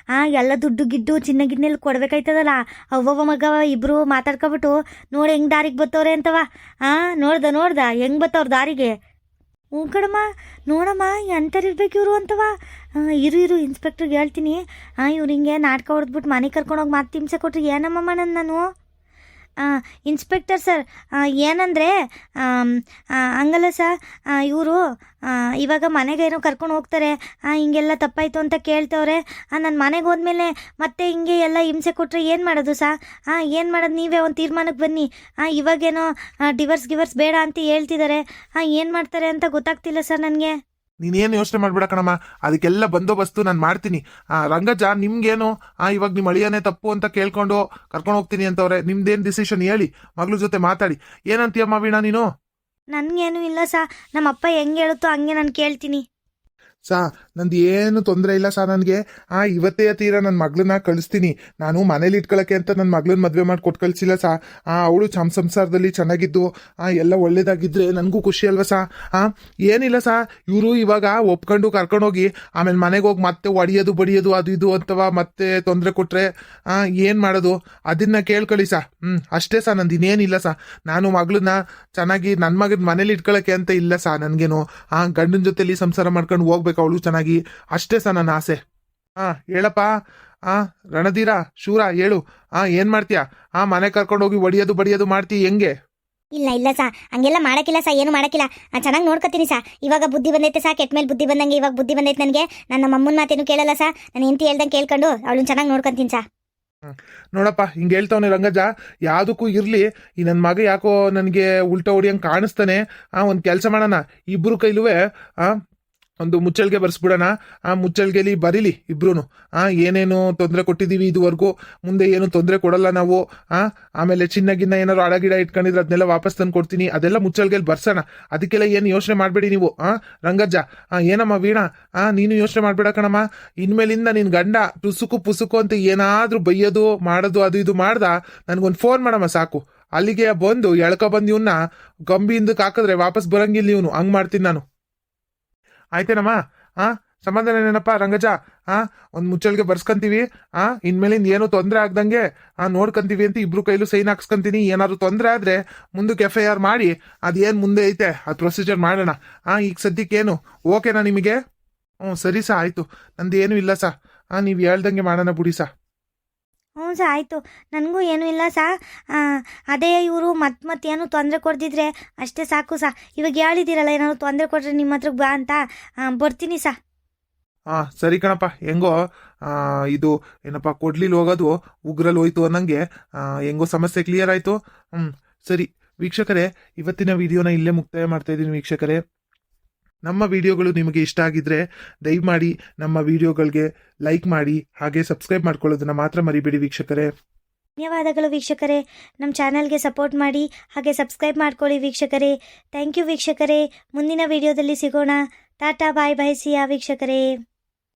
ಎಲ್ಲ ದುಡ್ಡು ಗಿಡ್ಡು ಚಿನ್ನ ಗಿನ್ನೆಲ್ಲ ಕೊಡ್ಬೇಕಾಯ್ತದಲ್ಲ. ಅವ್ವವ ಮಗವ ಇಬ್ಬರು ಮಾತಾಡ್ಕೊಬಿಟ್ಟು ನೋಡಿ ಹೆಂಗೆ ದಾರಿಗೆ ಬತ್ತವ್ರೆ ಅಂತವ. ನೋಡ್ದ ಹೆಂಗೆ ಬತ್ತವ್ರ ದಾರಿಗೆ. ಹ್ಞೂ ಕಣಮ್ಮ, ನೋಡಮ್ಮ ಎಂಥರಿರ್ಬೇಕು ಇವರು ಅಂತವ. ಇರು ಇನ್ಸ್ಪೆಕ್ಟ್ರಿಗೆ ಹೇಳ್ತೀನಿ. ಇವ್ರು ಹಿಂಗೆ ನಾಟಕ ಹೊಡೆದ್ಬಿಟ್ಟು ಮನೆ ಕರ್ಕೊಂಡೋಗಿ ಮಾತು ಹಿಂಸೆ ಕೊಟ್ರಿ ಏನಮ್ಮ ನಾನು. ಇನ್ಸ್ಪೆಕ್ಟರ್ ಸರ್, ಏನಂದರೆ ಹಂಗಲ್ಲ ಸರ್, ಇವರು ಇವಾಗ ಮನೆಗೇನೋ ಕರ್ಕೊಂಡು ಹೋಗ್ತಾರೆ, ಹಿಂಗೆಲ್ಲ ತಪ್ಪಾಯಿತು ಅಂತ ಕೇಳ್ತವ್ರೆ. ನನ್ನ ಮನೆಗೆ ಹೋದ್ಮೇಲೆ ಮತ್ತೆ ಹಿಂಗೆ ಎಲ್ಲ ಹಿಂಸೆ ಕೊಟ್ಟರೆ ಏನು ಮಾಡೋದು ಸರ್? ಏನು ಮಾಡೋದು, ನೀವೇ ಒಂದು ತೀರ್ಮಾನಕ್ಕೆ ಬನ್ನಿ. ಇವಾಗೇನೋ ಡಿವೋರ್ಸ್ ಬೇಡ ಅಂತ ಹೇಳ್ತಿದ್ದಾರೆ. ಏನು ಮಾಡ್ತಾರೆ ಅಂತ ಗೊತ್ತಾಗ್ತಿಲ್ಲ ಸರ್ ನನಗೆ. ನೀನೇನು ಯೋಚನೆ ಮಾಡ್ಬೇಡ ಕಣಮ್ಮ, ಅದಕ್ಕೆಲ್ಲ ಬಂದೋಬಸ್ತು ನಾನು ಮಾಡ್ತೀನಿ. ರಂಗಜ್ಜ ನಿಮ್ಗೇನು ಇವಾಗ ನಿಮ್ಮ ಅಳಿಯನೇ ತಪ್ಪು ಅಂತ ಕೇಳ್ಕೊಂಡು ಕರ್ಕೊಂಡು ಹೋಗ್ತೀನಿ ಅಂತವ್ರೆ. ನಿಮ್ದೇನು ಡಿಸಿಷನ್ ಹೇಳಿ, ಮಗಳ ಜೊತೆ ಮಾತಾಡಿ. ಏನಂತೀಯಮ್ಮ ವೀಣಾ ನೀನು? ನನಗೇನು ಇಲ್ಲ ಸಾ, ನಮ್ಮಪ್ಪ ಹೆಂಗೆ ಹೇಳುತ್ತೋ ಹಂಗೆ ನಾನು ಕೇಳ್ತೀನಿ. ನಂದು ಏನು ತೊಂದರೆ ಇಲ್ಲ ನನಗೆ. ಇವತ್ತೇ ತೀರ ನನ್ನ ಮಗಳನ್ನ ಕಳಿಸ್ತೀನಿ. ನಾನು ಮನೇಲಿ ಇಟ್ಕೊಳಕ್ಕೆ ಅಂತ ನನ್ನ ಮಗಳನ್ನ ಮದುವೆ ಮಾಡಿ ಕೊಟ್ಟು ಕಳಿಸಿಲ್ಲ ಅವಳು ಸಂಸಾರದಲ್ಲಿ ಚೆನ್ನಾಗಿದ್ದು ಎಲ್ಲ ಒಳ್ಳೇದಾಗಿದ್ರೆ ನನಗೂ ಖುಷಿ ಅಲ್ವಾ ಏನಿಲ್ಲ ಇವರು ಇವಾಗ ಒಪ್ಕೊಂಡು ಕರ್ಕೊಂಡೋಗಿ ಆಮೇಲೆ ಮನೆಗೆ ಹೋಗಿ ಮತ್ತೆ ಒಡೆಯೋದು ಬಡಿಯೋದು ಅದು ಇದು ಅಂತವ ಮತ್ತೆ ತೊಂದರೆ ಕೊಟ್ರೆ ಏನು ಮಾಡೋದು? ಅದನ್ನ ಕೇಳ್ಕೊಳ್ಳಿ ಅಷ್ಟೇ ನಂದು ಇನ್ನೇನಿಲ್ಲ ನಾನು ಮಗಳನ್ನ ಚೆನ್ನಾಗಿ ನನ್ನ ಮಗನ ಮನೇಲಿ ಇಟ್ಕೊಳಕ್ಕೆ ಅಂತ ಇಲ್ಲ ನನಗೇನು ಗಂಡನ ಜೊತೆಲಿ ಸಂಸಾರ ಮಾಡ್ಕೊಂಡು ಹೋಗ್ಬೇಕು ಅವಳು ಚೆನ್ನಾಗಿ. ಅಷ್ಟೇ ನನ್ನ ಆಸೆ. ಹೇಳಪ್ಪ ರಣಧೀರ ಶೂರ ಹೇಳು ಏನ್ ಮಾಡ್ತೀಯಾ ಮನೆ ಕರ್ಕೊಂಡು ಹೋಗಿ ಒಡಿಯೋದು ಬಡಿಯೋದು ಮಾಡ್ತೀಯ ಹೆಂಗೆ? ಇಲ್ಲ ಇಲ್ಲ ಸಾ, ಹಂಗೆಲ್ಲ ಮಾಡಕ್ಕಿಲ್ಲ ಸಾ, ಏನು ಮಾಡಕ್ಕಿಲ್ಲ. ಚೆನ್ನಾಗಿ ನೋಡ್ಕೊತೀನಿ ಸಾ. ಇವಾಗ ಬುದ್ಧಿ ಬಂದೈತೆ ಸಾ, ಕೆಟ್ಟ ಮೇಲೆ ಬುದ್ಧಿ ಬಂದಂಗೆ ಇವಾಗ ಬುದ್ಧಿ ಬಂದೈತೆ ನನಗೆ. ನನ್ನ ಅಮ್ಮನ ಮಾತೇನು ಕೇಳಲ್ಲ ಸಾ, ನಾನು ಹೆಂಡತಿ ಹೇಳ್ದಂಗೆ ಕೇಳ್ಕೊಂಡು ಅವಳನ್ನ ಚೆನ್ನಾಗಿ ನೋಡ್ಕೊಂತೀನಿ ಸಾ. ನೋಡಪ್ಪ ಹಿಂಗೆ ಹೇಳ್ತಾವನೆ ರಂಗಜ್ಜ, ಯಾವುದಕ್ಕೂ ಇರ್ಲಿ ಈ ನನ್ನ ಮಗ ಯಾಕೋ ನನಗೆ ಉಲ್ಟಾ ಹೊಡಿಯಂಗೆ ಕಾಣಿಸ್ತಾನೆ. ಒಂದು ಕೆಲಸ ಮಾಡೋಣ, ಇಬ್ರು ಕೈಲುವೆ ಒಂದು ಮುಚ್ಚಳಿಗೆ ಬರ್ಸ್ಬಿಡೋಣ. ಮುಚ್ಚಳಿಗೆಲಿ ಬರೀಲಿ ಇಬ್ರು. ಏನೇನು ತೊಂದರೆ ಕೊಟ್ಟಿದ್ದೀವಿ ಇದುವರೆಗೂ, ಮುಂದೆ ಏನು ತೊಂದರೆ ಕೊಡಲ್ಲ ನಾವು. ಆಮೇಲೆ ಚಿನ್ನ ಗಿನ್ನ ಏನಾದ್ರು ಅಡಗಿಡ ಇಟ್ಕೊಂಡಿದ್ರೆ ಅದನ್ನೆಲ್ಲ ವಾಪಸ್ ತಂದು ಕೊಡ್ತೀನಿ, ಅದೆಲ್ಲ ಮುಚ್ಚಳಿಗೆಲಿ ಬರ್ಸೋಣ. ಅದಕ್ಕೆಲ್ಲ ಏನು ಯೋಚನೆ ಮಾಡಬೇಡಿ ನೀವು. ರಂಗಜ್ಜ ಏನಮ್ಮ ವೀಣಾ, ನೀನು ಯೋಚನೆ ಮಾಡಬೇಡ ಕಣಮ್ಮ. ಇನ್ಮೇಲಿಂದ ನಿನ್ನ ಗಂಡ ಟುಸುಕು ಪುಸುಕು ಅಂತ ಏನಾದರೂ ಬೈಯೋದು ಮಾಡೋದು ಅದು ಇದು ಮಾಡ್ದ ನನಗೊಂದು ಫೋನ್ ಮಾಡಮ್ಮ ಸಾಕು. ಅಲ್ಲಿಗೆ ಬಂದು ಎಳ್ಕೊ ಬಂದು ಇವನ್ನ ಕಂಬಿಯಿಂದಕ್ಕೆ ಹಾಕಿದ್ರೆ ವಾಪಸ್ ಬರಂಗಿಲ್ಲ ಇವನು. ಹಂಗೆ ಮಾಡ್ತೀನಿ ನಾನು. ಆಯ್ತೇನಮ್ಮ? ಸಮಾಧಾನ ಏನಪ್ಪ ರಂಗಜ್ಜ? ಒಂದು ಮುಚ್ಚಳಿಗೆ ಬರ್ಸ್ಕೊಂತೀವಿ. ಇನ್ಮೇಲಿಂದ ಏನು ತೊಂದರೆ ಆಗ್ದಂಗೆ ನೋಡ್ಕೊಂತೀವಿ ಅಂತ ಇಬ್ರು ಕೈಲೂ ಸೈನ್ ಹಾಕ್ಸ್ಕೊಂತೀನಿ. ಏನಾದ್ರು ತೊಂದರೆ ಆದ್ರೆ ಮುಂದಕ್ಕೆ FIR ಮಾಡಿ ಅದೇನು ಮುಂದೆ ಐತೆ ಅದು ಪ್ರೊಸೀಜರ್ ಮಾಡೋಣ. ಈಗ ಸದ್ಯಕ್ಕೇನು ಓಕೆನಾ ನಿಮಗೆ? ಸರಿ ಸಾ, ಆಯ್ತು. ನಂದು ಏನೂ ಇಲ್ಲ ಸಾ, ನೀವು ಹೇಳ್ದಂಗೆ ಮಾಡೋಣ ಬಿಡಿ ಸಾ. ಹ್ಞೂ ಸಾ, ಆಯಿತು. ನನಗೂ ಏನೂ ಇಲ್ಲ ಸಾ. ಅದೇ ಇವರು ಏನು ತೊಂದರೆ ಕೊಡ್ದಿದ್ರೆ ಅಷ್ಟೇ ಸಾಕು ಸಾ. ಇವಾಗ ಹೇಳಿದ್ದೀರಲ್ಲ, ಏನಾದ್ರು ತೊಂದರೆ ಕೊಟ್ಟರೆ ನಿಮ್ಮ ಹತ್ರಕ್ಕೆ ಬಾ ಅಂತ, ಬರ್ತೀನಿ ಸಾ. ಸರಿ ಕಣಪ್ಪ. ಹೆಂಗೋ ಇದು ಏನಪ್ಪ ಕೊಡ್ಲಿಲ್ಲಿ ಹೋಗೋದು ಉಗ್ರಲ್ಲಿ ಹೋಯ್ತು ಅನ್ನಂಗೆ ಹೆಂಗೋ ಸಮಸ್ಯೆ ಕ್ಲಿಯರ್ ಆಯಿತು. ಸರಿ ವೀಕ್ಷಕರೇ, ಇವತ್ತಿನ ವಿಡಿಯೋನ ಇಲ್ಲೇ ಮುಕ್ತಾಯ ಮಾಡ್ತಾ ಇದ್ದೀನಿ ವೀಕ್ಷಕರೇ. ನಮ್ಮ ವಿಡಿಯೋಗಳು ನಿಮಗೆ ಇಷ್ಟ ಆಗಿದ್ರೆ ದಯಮಾಡಿ ನಮ್ಮ ವಿಡಿಯೋಗಳಿಗೆ ಲೈಕ್ ಮಾಡಿ, ಹಾಗೆ ಸಬ್ಸ್ಕ್ರೈಬ್ ಮಾಡ್ಕೊಳ್ಳೋದನ್ನ ಮಾತ್ರ ಮರಿಬೇಡಿ ವೀಕ್ಷಕರೇ. ಧನ್ಯವಾದಗಳು ವೀಕ್ಷಕರೇ. ನಮ್ಮ ಚಾನಲ್ಗೆ ಸಪೋರ್ಟ್ ಮಾಡಿ, ಹಾಗೆ ಸಬ್ಸ್ಕ್ರೈಬ್ ಮಾಡ್ಕೊಳ್ಳಿ ವೀಕ್ಷಕರೇ. ಥ್ಯಾಂಕ್ ಯು ವೀಕ್ಷಕರೇ. ಮುಂದಿನ ವಿಡಿಯೋದಲ್ಲಿ ಸಿಗೋಣ. ಟಾಟಾ ಬಾಯ್ ಬಾಯ್ ಸಿಯಾ ವೀಕ್ಷಕರೇ.